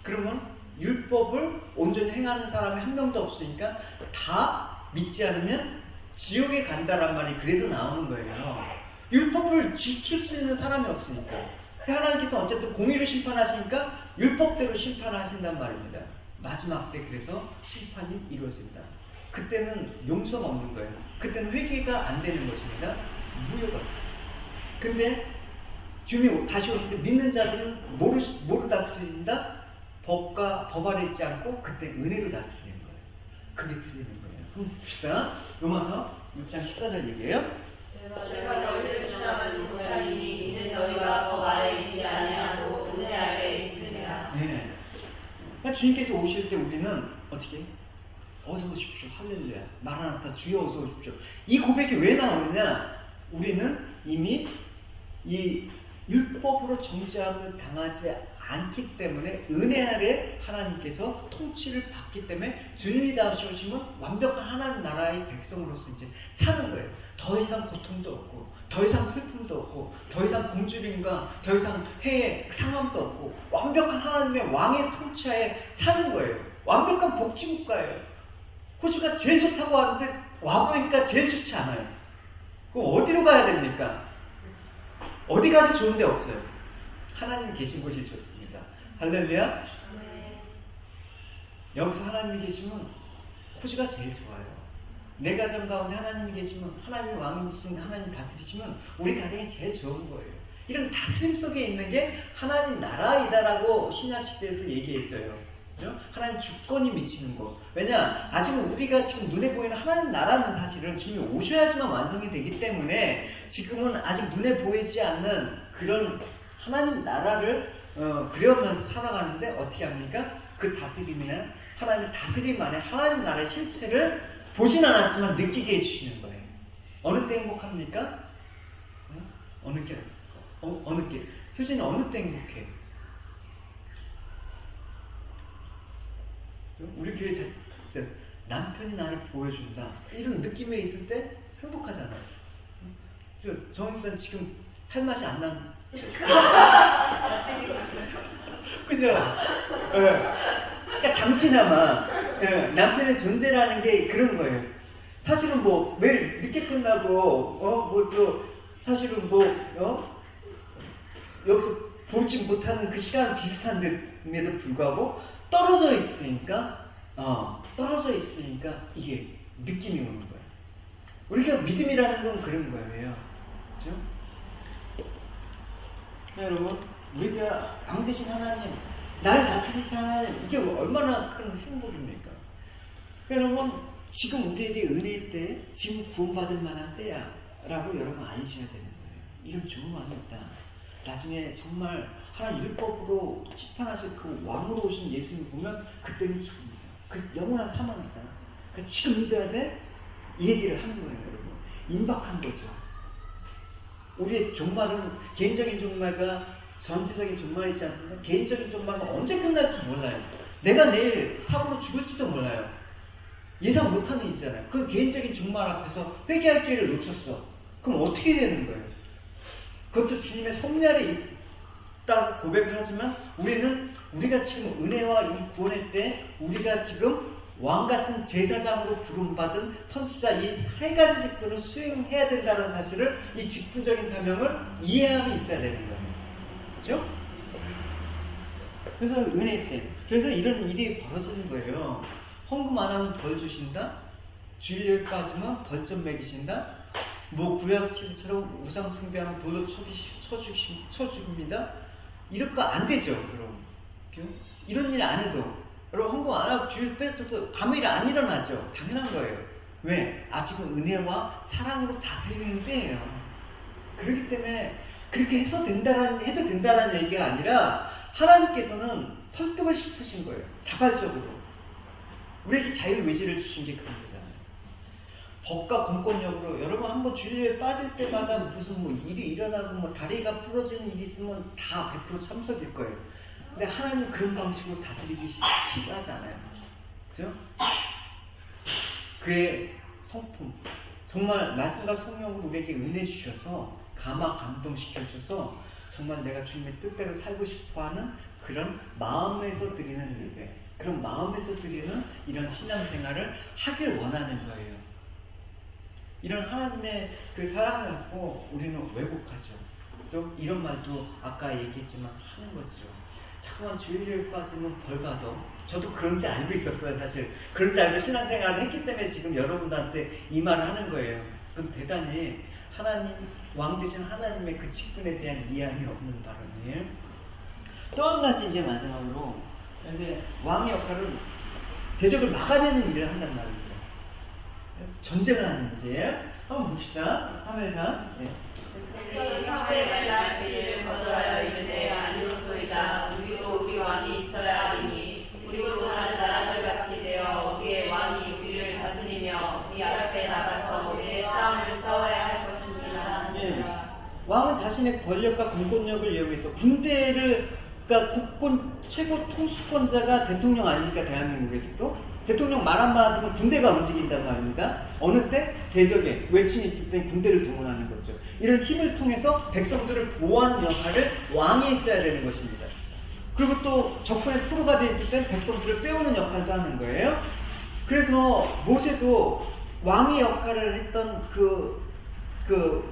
그러면 율법을 온전히 행하는 사람이 한 명도 없으니까 다 믿지 않으면 지옥에 간다란 말이 그래서 나오는 거예요. 율법을 지킬 수 있는 사람이 없으니까. 하나님께서 어쨌든 공의로 심판하시니까 율법대로 심판하신단 말입니다. 마지막 때 그래서 심판이 이루어진다. 그때는 용서가 없는 거예요. 그때는 회개가 안 되는 것입니다. 무효가. 근데 주님이 다시 오실 때 믿는 자들은 뭐로 다스린다? 법 아래 있지 않고 그때 은혜로 다스리는 거예요. 그게 틀리는 거예요. 한번 봅시다. 로마서 6장 14절 얘기해요. 제가 너희를 주장하신 고양이니 이는 너희가 법 아래 있지 아니하고 은혜 아래 있음이라. 네. 그러니까 주님께서 오실 때 우리는 어떻게? 어서 오십시오. 할렐루야. 마라나타 주여 어서 오십시오. 이 고백이 왜 나오느냐? 우리는 이미 이 율법으로 정죄함을 당하지 않기 때문에 은혜 아래 하나님께서 통치를 받기 때문에 주님이 다시 오시면 완벽한 하나님 나라의 백성으로서 이제 사는 거예요. 더 이상 고통도 없고, 더 이상 슬픔도 없고, 더 이상 굶주림과 더 이상 해의 상함도 없고, 완벽한 하나님의 왕의 통치하에 사는 거예요. 완벽한 복지국가예요. 호주가 제일 좋다고 하는데 와보니까 제일 좋지 않아요. 그럼 어디로 가야 됩니까? 어디 가도 좋은 데 없어요. 하나님이 계신 곳이 좋습니다. 할렐루야. 여기서 하나님이 계시면 호주가 제일 좋아요. 내 가정 가운데 하나님이 계시면, 하나님이 왕이신, 하나님 다스리시면 우리 가정이 제일 좋은 거예요. 이런 다스림 속에 있는 게 하나님 나라이다라고 신약시대에서 얘기했어요. 하나님 주권이 미치는 거. 왜냐? 아직은 우리가 지금 눈에 보이는 하나님 나라는 사실은 주님이 오셔야지만 완성이 되기 때문에 지금은 아직 눈에 보이지 않는 그런 하나님 나라를 그려면서 살아가는데 어떻게 합니까? 그 다스림이나 하나님 다스림 안에 하나님 나라의 실체를 보진 않았지만 느끼게 해주시는 거예요. 어느 때 행복합니까? 어느 게? 효진이 어느 때 행복해? 우리 교회 남편이 나를 보여준다 이런 느낌에 있을 때 행복하잖아요. 정임선 지금 살맛이 안 난 그죠? 그러니까 잠시나마 남편의 존재라는 게 그런 거예요. 사실은 뭐 매일 늦게 끝나고 사실은 여기서 보지 못하는 그 시간 비슷한데도 불구하고 떨어져 있으니까 이게 느낌이 오는 거예요. 우리가 믿음이라는 건 그런 거예요. 그렇죠? 여러분, 우리가 왕 되신 하나님, 나를 다스리신 하나님, 이게 얼마나 큰 행복입니까? 여러분, 지금 우리에게 은혜일 때, 지금 구원받을 만한 때야 라고 여러분 아셔야 되는 거예요. 이런 좋은 왕이 있다. 나중에 정말 하나님 율법으로 심판하실 그 왕으로 오신 예수님 보면 그때는 죽습니다. 그 영원한 사망이다. 그 지금 믿어야 돼? 이 얘기를 하는 거예요, 여러분. 임박한 거죠. 우리의 종말은 개인적인 종말과 전체적인 종말이지 않습니까? 개인적인 종말은 언제 끝날지 몰라요. 내가 내일 사고로 죽을지도 몰라요. 예상 못하는 일이잖아요. 그 개인적인 종말 앞에서 회개할 기회를 놓쳤어. 그럼 어떻게 되는 거예요? 그것도 주님의 섭리안에 있다고 고백을 하지만 우리가 지금 은혜와 이 구원의 때 우리가 지금 왕같은 제사장으로 부름받은 선지자 이 세 가지 직분을 수행해야 된다는 사실을 이 직분적인 사명을 이해함이 있어야 되는 거예요. 그죠? 그래서 은혜 때 그래서 이런 일이 벌어지는 거예요. 헌금 안 하면 벌 주신다? 주일에 빠지면 벌점 매기신다? 뭐 구약시대처럼 우상 숭배하면 돌로 쳐죽입니다. 이런 거 안 되죠, 그럼. 이런 일 안 해도 여러분 헌금 안 하고 주일 빼도 아무 일 안 일어나죠. 당연한 거예요. 왜? 아직은 은혜와 사랑으로 다스리는 때예요. 그렇기 때문에 그렇게 해도 된다라는 얘기가 아니라 하나님께서는 설득을 시키신 거예요. 자발적으로. 우리에게 자유의지를 주신 게 그런 거잖아요. 법과 공권력으로 여러분 한번 주일에 빠질 때마다 무슨 뭐 일이 일어나고 뭐 다리가 부러지는 일이 있으면 다 100% 참석일 거예요. 근데 하나님 그런 방식으로 다스리기 쉽지 않아요. 그죠? 그의 성품 정말 말씀과 성령으로 우리에게 은혜 주셔서 감동시켜 주셔서 정말 내가 주님의 뜻대로 살고 싶어하는 그런 마음에서 드리는 예배, 그런 마음에서 드리는 이런 신앙생활을 하길 원하는 거예요. 이런 하나님의 그 사랑을 갖고 우리는 왜곡하죠. 또 이런 말도 아까 얘기했지만 하는 거죠. 자꾸만 주일에 빠지면 벌 받아. 저도 그런지 알고 있었어요, 사실. 그런지 알고 신앙생활을 했기 때문에 지금 여러분들한테 이 말을 하는 거예요. 그럼 대단히 하나님, 왕 되신 하나님의 그 직분에 대한 이해함이 없는 발언이에요. 또 한 가지 이제 마지막으로 이제 왕의 역할은 대적을 막아내는 일을 한단 말입니다. 전쟁을 하는 일이에요. 한번 봅시다. 3회사. 네. 사회의 날비를 거절하여 이르되 아니로소이다. 우리도 우리 왕이 있어야 하리니 우리도 다른 나라들 같이 되어 우리의 왕이 우리를 다스리며 우리 앞에 나가서 우리의 싸움을 싸워야 할 것입니다. 네. 왕은 자신의 권력과 공권력을 이용해서 그러니까 국군 최고 통수권자가 대통령 아닙니까? 대한민국에서도 대통령 말 한마디 하면 군대가 움직인단 말입니다. 어느 때 대적에 외침이 있을 때 군대를 동원하는 거죠. 이런 힘을 통해서 백성들을 보호하는 역할을 왕이 했어야 되는 것입니다. 그리고 또 적군의 포로가 되어 있을 때 백성들을 빼오는 역할도 하는 거예요. 그래서 모세도 왕의 역할을 했던 그분으로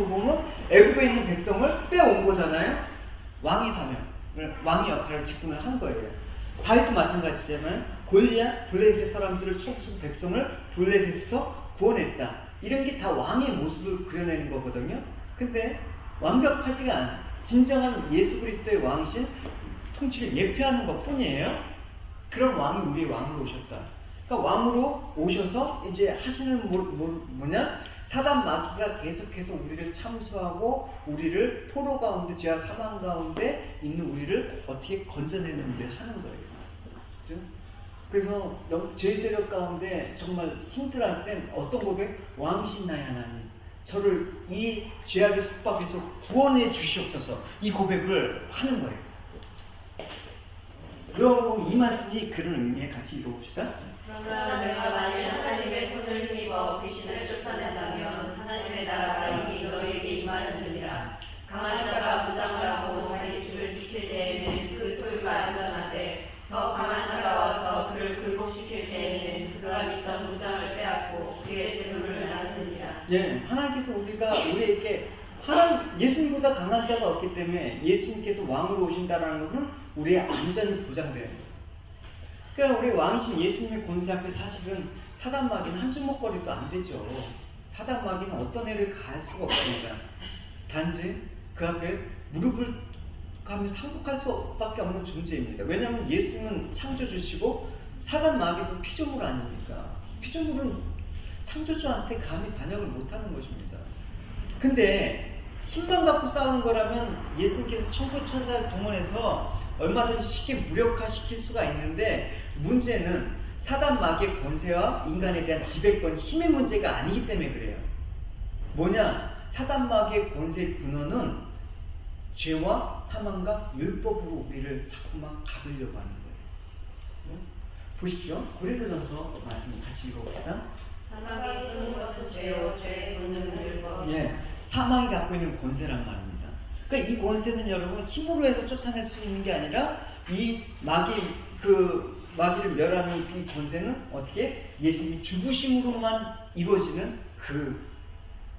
보면 애굽에 있는 백성을 빼온 거잖아요. 왕의 사명을, 왕의 역할을 직분을 한 거예요. 다윗도 마찬가지지만 골리앗, 블레셋 사람들을 촉수 백성을 블레셋에서 구원했다. 이런 게 다 왕의 모습을 그려내는 거거든요. 근데 완벽하지가 않아. 진정한 예수 그리스도의 왕이신 통치를 예표하는 것 뿐이에요. 그런 왕이 우리의 왕으로 오셨다. 그러니까 왕으로 오셔서 이제 하시는 뭐냐? 사단 마귀가 계속해서 우리를 참수하고 우리를 포로 가운데 죄와 사망 가운데 있는 우리를 어떻게 건져내는 일을 하는 거예요. 그렇죠? 그래서 죄 세력 가운데 정말 힘들어할 땐 어떤 고백? 왕이신 나의 하나님, 저를 이 죄악의 속박에서 구원해 주시옵소서, 이 고백을 하는 거예요. 그럼 이 말씀이 그런 의미에 같이 읽어봅시다. 그러나 내가 만일 하나님의 손을 힘입어 귀신을 쫓아낸다면 하나님의 나라가 이미 너희에게 임하였느니라. 강한 자가 무장을 하고 자기 집을 지킬 때에는 그 소유가 안전하되 더 강한 자가 와서 그를 굴복시킬 때에는 그가 믿던 무장을 빼앗고 그의 재물을 나누느니라. 네, 하나님께서 우리에게 예수님보다 강한 자가 없기 때문에 예수님께서 왕으로 오신다라는 것은 우리의 안전이 보장돼요. 그러니까 우리 왕이신 예수님의 권세 앞에 사실은 사단 마귀는 한 주먹거리도 안 되죠. 사단 마귀는 어떤 애를 가할 수가 없습니다. 단지 그 앞에 무릎을 가며 상복할 수밖에 없는 존재입니다. 왜냐하면 예수님은 창조주시고 사단 마귀도 피조물 아닙니까? 피조물은 창조주한테 감히 반역을 못하는 것입니다. 근데 힘만 갖고 싸우는 거라면 예수님께서 천국 천사를 동원해서 얼마든지 쉽게 무력화시킬 수가 있는데, 문제는 사단 마귀의 권세와 인간에 대한 지배권, 힘의 문제가 아니기 때문에 그래요. 뭐냐? 사단 마귀의 권세의 근원은 죄와 사망과 율법으로 우리를 자꾸만 가두려고 하는 거예요. 보십시오. 고린도전서 말씀 같이 읽어봅시다. 사망이 쓰는 것은 죄요, 죄의 본능은 율법. 예, 사망이 갖고 있는 권세란 말입니다. 그러니까 이 권세는 여러분 힘으로 해서 쫓아낼 수 있는 게 아니라, 이 마귀를 멸하는 이 권세는 어떻게? 예수님이 죽으심으로만 이루어지는 그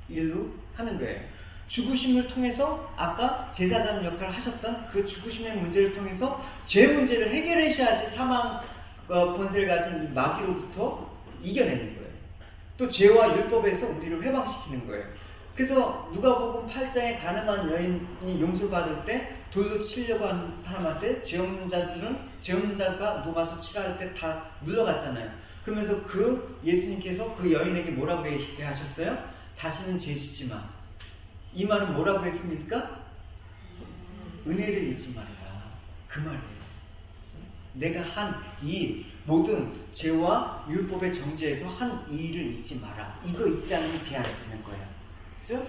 일로 하는 거예요. 죽으심을 통해서 아까 제사장 역할을 하셨던 그 죽으심의 문제를 통해서 죄 문제를 해결하셔야지 사망 권세를 가진 이 마귀로부터 이겨내는 거예요. 또 죄와 율법에서 우리를 해방시키는 거예요. 그래서 누가복음 8장에 가늠한 여인이 용서받을 때 돌로 치려고 하는 사람한테 죄 없는 자가 녹아서 치라할 때 다 물러갔잖아요. 그러면서 예수님께서 그 여인에게 뭐라고 얘기하셨어요? 다시는 죄 짓지 마. 이 말은 뭐라고 했습니까? 은혜를 잊지 말아라. 그 말이에요. 내가 한 이 모든 죄와 율법의 정죄에서 한 이 일을 잊지 마라. 이거 잊지 않으면 죄 안 짓는 거야. 그죠?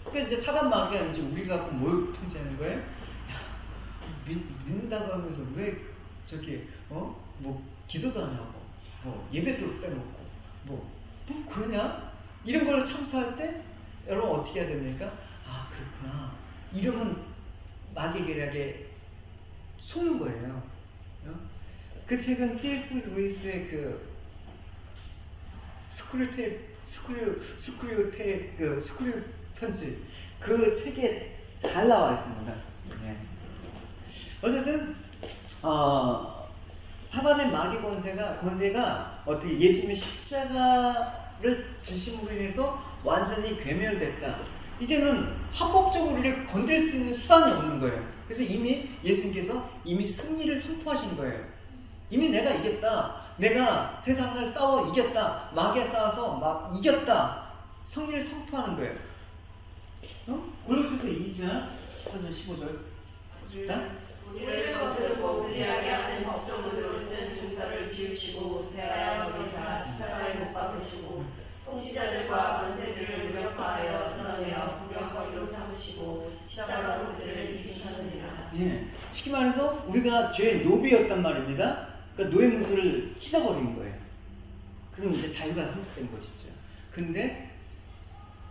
그러니까 이제 사단 마귀가 이제 우리가 갖고 뭘 통제하는 거예요? 믿는다고 하면서 왜 뭐 기도도 안 하고, 뭐 예배도 빼놓고, 뭐 그러냐? 이런 걸 참수할 때 여러분 어떻게 해야 됩니까? 아, 그렇구나. 이러면 마귀 계략에 속는 거예요. 그 책은 C.S. 루이스의 그 스크류 편지, 그 책에 잘 나와 있습니다. 네. 어쨌든 사단의 마귀 권세가 어떻게 예수님의 십자가를 지심으로 인해서 완전히 괴멸됐다. 이제는 합법적으로 우리를 건들 수 있는 수단이 없는 거예요. 그래서 이미 예수님께서 이미 승리를 선포하신 거예요. 이미 내가 이겼다. 내가 세상을 싸워 이겼다. 마귀에 싸워서 막 이겼다. 승리를 선포하는 거예요. 골로새서 2장 14절 15절. 우리를 거스르고 불리하게 하는 법조문으로 쓴 증서를 지우시고 제하여 버리사 십자가에 못 박으시고 통치자들과 권세들을 무력화하여 드러내어 구경거리로 삼으시고 십자가로 그들을 이기셨느니라. 예, 쉽게 말해서 우리가 죄의 노비였단 말입니다. 그러니까 노예 문서를 찢어버린 거예요. 그럼 이제 자유가 회복된 것이죠. 근데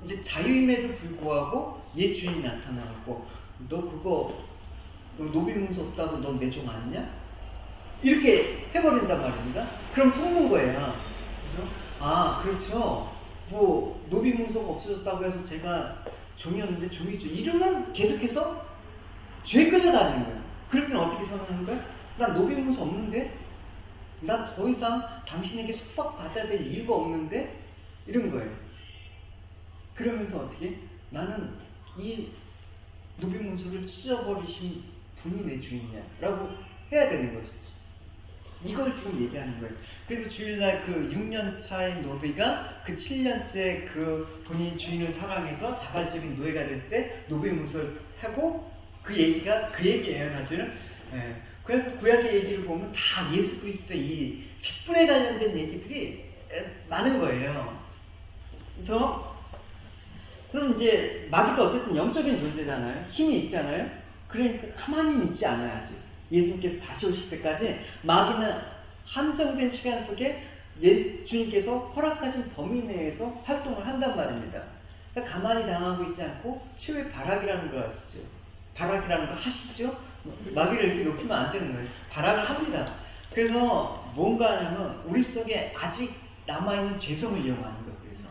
이제 자유임에도 불구하고 옛 주인이 나타나고, 너 노비 문서 없다고 넌 내 종 아니냐? 이렇게 해버린단 말입니다. 그럼 속는 거예요. 그래서 그렇죠. 뭐 노비 문서가 없어졌다고 해서 제가 종이었는데 종이죠. 이러면 계속해서 죄에 끌려다니는 거예요. 그럴 때는 어떻게 선언하는 거야? 난 노비 문서 없는데? 나 더 이상 당신에게 속박받아야 될 이유가 없는데? 이런 거예요. 그러면서 어떻게? 나는 이 노비 문서를 찢어버리신 분이 내 주인이야 라고 해야 되는 것이죠. 이걸 지금 얘기하는 거예요. 그래서 주일날 그 6년차의 노비가 그 7년째 그 본인 주인을 사랑해서 자발적인 노예가 됐을 때 노비 문서를 하고, 그 얘기가 그 얘기예요, 사실은. 예. 그래서 구약의 얘기를 보면 다 예수 그리스도의 이 직분에 관련된 얘기들이 많은 거예요. 그래서 그럼 이제 마귀가 어쨌든 영적인 존재잖아요. 힘이 있잖아요. 그러니까 가만히 있지 않아요. 아직 예수님께서 다시 오실 때까지 마귀는 한정된 시간 속에 주님께서 허락하신 범위 내에서 활동을 한단 말입니다. 그러니까 가만히 당하고 있지 않고 치유의 발악이라는 걸 아시죠? 발악이라는 걸 하시죠? 마귀를 이렇게 높이면 안 되는 거예요. 발악을 합니다. 그래서 뭔가 하냐면 우리 속에 아직 남아있는 죄성을 이용하는 거예요. 그래서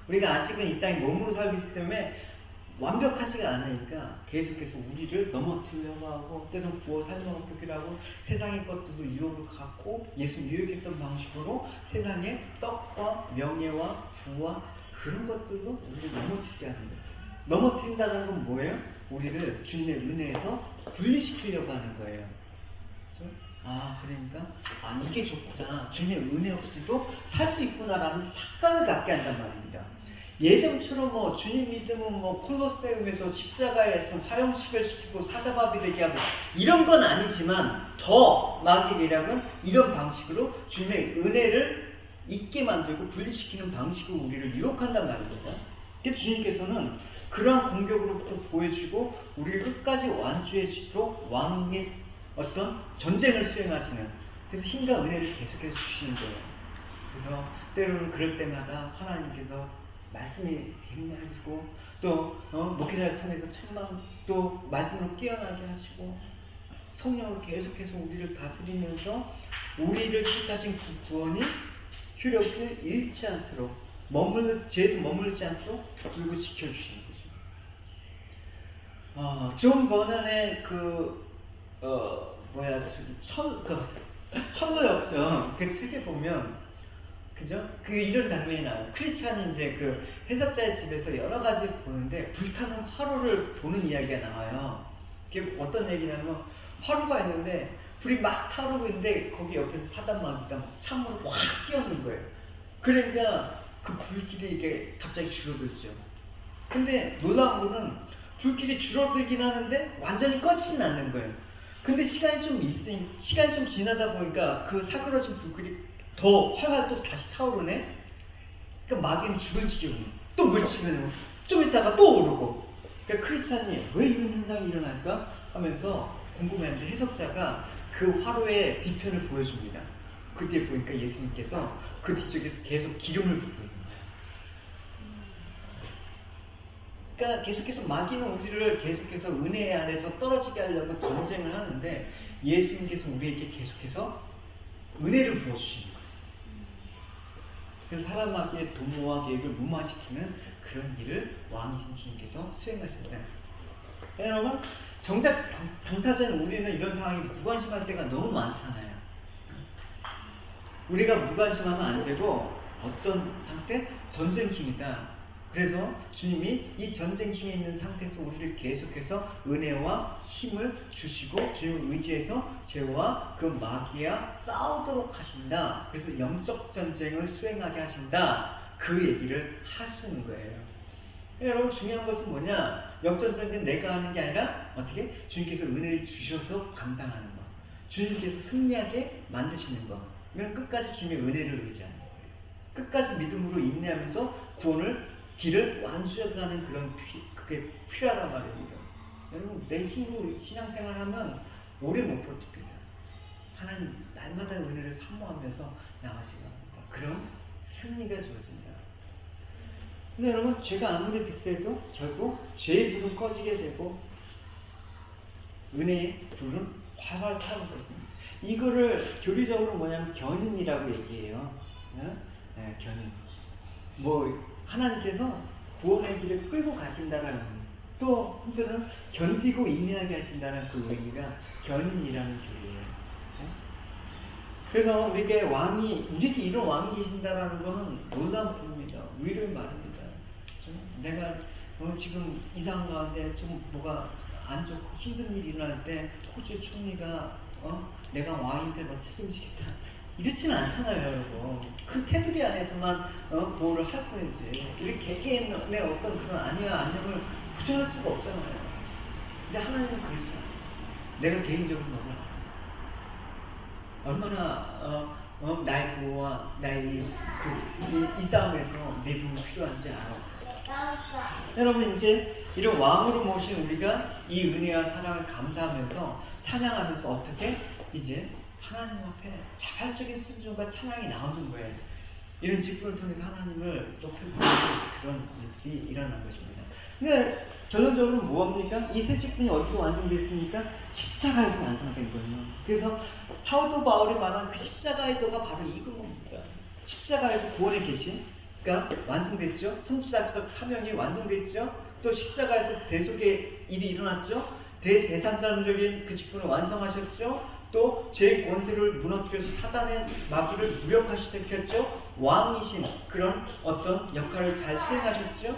우리가 아직은 이 땅에 몸으로 살고 있기 때문에 완벽하지가 않으니까 계속해서 우리를 넘어뜨리려고 하고, 때로는 구워 살려고 보기도 하고, 세상의 것들도 유혹을 갖고 예수 유혹했던 방식으로 세상의 떡과 명예와 부와 그런 것들도 우리를 넘어뜨리게 하는 거예요. 넘어뜨린다는 건 뭐예요? 우리를 주님의 은혜에서 분리시키려고 하는 거예요. 그러니까 이게 좋구나, 주님의 은혜 없이도 살 수 있구나라는 착각을 갖게 한단 말입니다. 예전처럼 뭐 주님 믿으면 뭐 콜로세움에서 십자가에서 화형식을 시키고 사자밥이 되게 하고 이런 건 아니지만 더 마귀의 계략은 이런 방식으로 주님의 은혜를 잊게 만들고 분리시키는 방식으로 우리를 유혹한단 말입니다. 그래서 주님께서는 그러한 공격으로부터 보여주고 우리를 끝까지 완주해 주도록 왕의 어떤 전쟁을 수행하시는, 그래서 힘과 은혜를 계속해서 주시는 거예요. 그래서 때로는 그럴 때마다 하나님께서 말씀이 힘내주고 또 목회자를 통해서 책망 또 말씀으로 깨어나게 하시고 성령으로 계속해서 우리를 다스리면서 우리를 택하신 그 구원이 효력을 잃지 않도록 죄에서 머물지 않도록 들고 지켜주시는 거죠. 존 버넌의 천노역정 그 책에 보면 그죠? 이런 장면이 나와요. 크리스찬이 이제 그 해석자의 집에서 여러 가지 보는데 불타는 화로를 보는 이야기가 나와요. 그게 어떤 얘기냐면 화로가 있는데 불이 막 타오르고 있는데 거기 옆에서 사단마귀가 창문을 확 끼얹는 거예요. 그러니까 그 불길이 이게 갑자기 줄어들죠. 근데 놀라운 거는 불길이 줄어들긴 하는데 완전히 꺼지진 않는 거예요. 근데 시간이 좀 지나다 보니까 그 사그러진 불길이 더 활활 또 다시 타오르네? 그러니까 마귀는 죽을 지경이에요. 또 물치면 좀 있다가 또 오르고. 그러니까 크리스찬이 왜 이런 현상이 일어날까? 하면서 궁금해하는데 해석자가 그 화로의 뒤편을 보여줍니다. 그때 보니까 예수님께서 그 뒤쪽에서 계속 기름을 붓고 있는 거예요. 그러니까 계속해서 마귀는 우리를 계속해서 은혜 안에서 떨어지게 하려고 전쟁을 하는데 예수님께서 우리에게 계속해서 은혜를 부어주시는 거예요. 그래서 사람 마귀의 도모와 계획을 무마시키는 그런 일을 왕이신 주님께서 수행하신다. 여러분, 정작 당사자인 우리는 이런 상황에 무관심할 때가 너무 많잖아요. 우리가 무관심하면 안 되고 어떤 상태? 전쟁 중이다. 그래서 주님이 이 전쟁 중에 있는 상태에서 우리를 계속해서 은혜와 힘을 주시고 주님을 의지해서 죄와 그 마귀와 싸우도록 하신다. 그래서 영적 전쟁을 수행하게 하신다. 그 얘기를 할 수 있는 거예요. 여러분, 중요한 것은 뭐냐? 역전전쟁은 내가 하는 게 아니라 어떻게? 주님께서 은혜를 주셔서 감당하는 것. 주님께서 승리하게 만드시는 것. 이건 끝까지 주님의 은혜를 의지하는 거예요. 끝까지 믿음으로 인내하면서 구원을 길을 완주해가는 그게 필요하단 말입니다. 여러분, 내 힘으로 신앙생활하면 오래 못 버팁니다. 하나님 날마다 은혜를 사모하면서 나가시기 바랍니다. 그럼 승리가 주어진다. 근데 여러분, 죄가 아무리 득세해도 결국 죄의 불은 꺼지게 되고 은혜의 불은 활활 타는 것입니다. 이거를 교리적으로 뭐냐면 견인이라고 얘기해요. 네, 견인. 하나님께서 구원의 길을 끌고 가신다는 의미, 또 한편으로는 견디고 인내하게 하신다는 그 의미가 견인이라는 교리예요. 그래서 우리에게 이런 왕이 계신다라는 것은 놀라운 부분입니다. 위로의 말입니다. 내가 지금 이상 가운데 좀 뭐가 안 좋고 힘든 일이 일어날 때 호주 총리가 내가 왕인데 너 책임지겠다. 이렇지는 않잖아요, 여러분. 그 테두리 안에서만 보호를 할 뿐이지. 우리 개개인의 어떤 그런 아니와 안녕을 부정할 수가 없잖아요. 근데 하나님은 그랬어요. 내가 개인적으로 너를 알아. 얼마나 나의 보호와 나의 이 싸움에서 내 도움이 필요한지 알아. 여러분, 이제 이런 왕으로 모신 우리가 이 은혜와 사랑을 감사하면서 찬양하면서 어떻게 이제 하나님 앞에 자발적인 순종과 찬양이 나오는 거예요. 이런 직분을 통해서 하나님을 높여드리는 그런 일들이 일어난 것입니다. 근데 결론적으로 뭐합니까? 이 새 직분이 어디서 완성됐습니까? 십자가에서 완성된 거예요. 그래서 사도 바울이 말한 그 십자가의 도가 바로 이겁니다. 십자가에서 구원의 계시가 완성됐죠. 선지자적 사명이 완성됐죠. 또 십자가에서 대속의 일이 일어났죠. 대제사장적인 그 직분을 완성하셨죠. 또 제 권세를 무너뜨려서 사단의 마귀를 무력화시켰죠. 왕이신 그런 어떤 역할을 잘 수행하셨죠.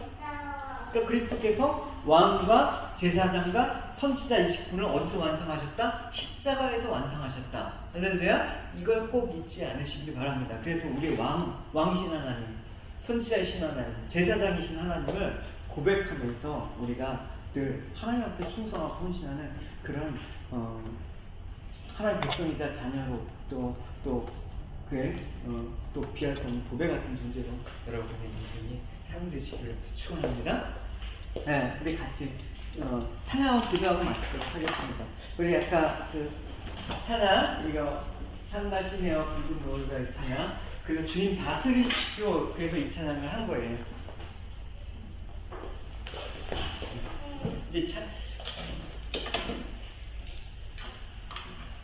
그러니까 그리스도께서 왕과 제사장과 선지자 이 직분을 어디서 완성하셨다? 십자가에서 완성하셨다. 할렐루야. 이걸 꼭 잊지 않으시길 바랍니다. 그래서 우리 왕이신 하나님, 선지자이신 하나님, 제사장이신 하나님을 고백하면서 우리가 늘 하나님 앞에 충성하고 헌신하는 그런 하나님 백성이자 자녀로 또 그의 또 비할 수 없는 보배 같은 존재로 여러분의 인생이 사용되시기를 축원합니다. 네, 우리 같이 찬양하고 기도하고 마치도록 하겠습니다. 우리 아까 그 찬양 이거 산다시네요 붉은 노을과 찬양, 그래서 주님 다스리시오, 그래서 이 찬양을 한 거예요.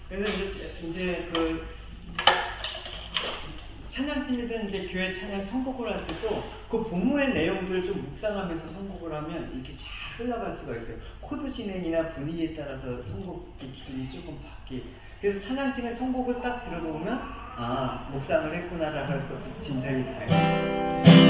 그래서 이제 그 찬양팀이든 이제 교회 찬양 선곡을 할 때도 그 본문의 내용들을 좀 묵상하면서 선곡을 하면 이렇게 잘 흘러갈 수가 있어요. 코드 진행이나 분위기에 따라서 선곡의 기준이 조금 바뀌고, 그래서 찬양팀의 선곡을 딱 들어보면 묵상을 했구나라는 것도 진작이 돼요.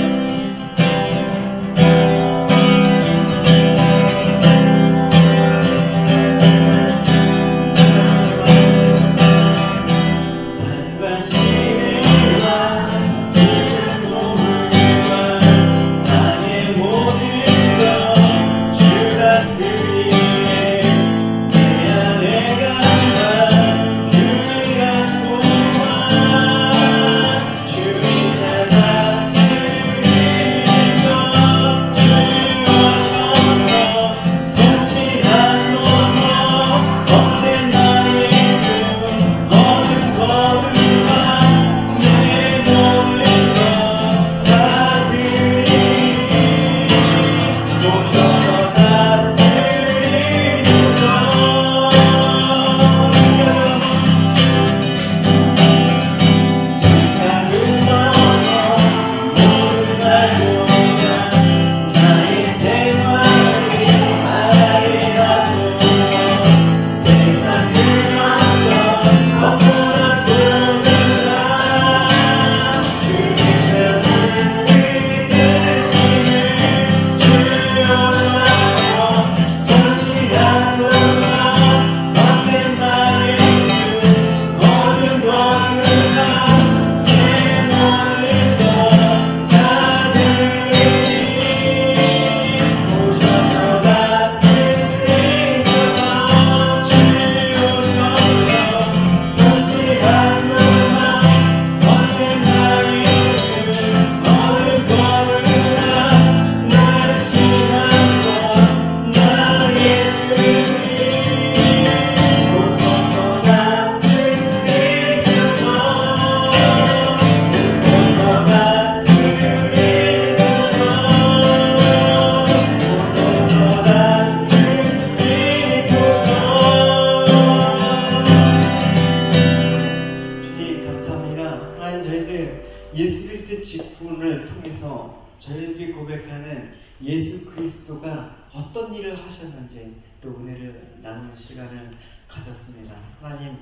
예수 그리스도의 직분을 통해서 저희에게 고백하는 예수 그리스도가 어떤 일을 하셨는지 또 은혜를 나누는 시간을 가졌습니다. 하나님,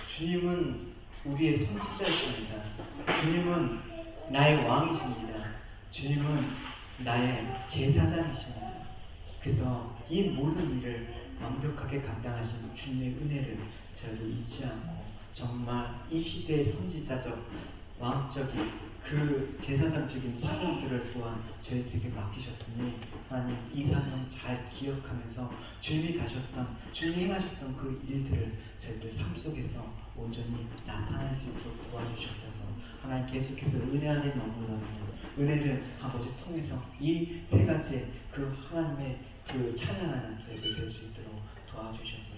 주님은 우리의 선지자이십니다. 주님은 나의 왕이십니다. 주님은 나의 제사장이십니다. 그래서 이 모든 일을 완벽하게 감당하신 주님의 은혜를 저희도 잊지 않고 정말 이 시대의 선지자적 왕적인 그 제사장적인 사명들을 또한 저희들에게 맡기셨으니 하나님 이 사명 잘 기억하면서 주님이 가셨던, 주님이 행하셨던 그 일들을 저희들 삶 속에서 온전히 나타낼 수 있도록 도와주셔서 하나님 계속해서 은혜 안에 머물러는 은혜를 아버지 통해서 이 세 가지의 그 하나님의 그 찬양하는 저희들 될 수 있도록 도와주셔서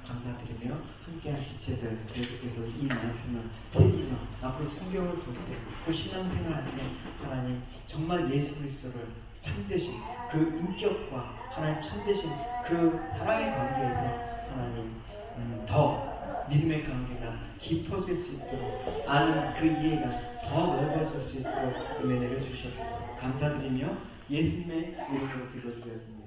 감사드리며 함께한 지체들 계속해서 이 말씀을 새기며 앞으로 성경을 볼 때 또 신앙생활할 때 하나님 정말 예수 그리스도를 참되신 그 인격과 하나님 참되신 그 사랑의 관계에서 하나님 더 믿음의 관계가 깊어질 수 있도록 아는 그 이해가 더 넓어질 수 있도록 은혜 내려주시옵소서. 감사드리며 예수님의 이름으로 기도드렸습니다.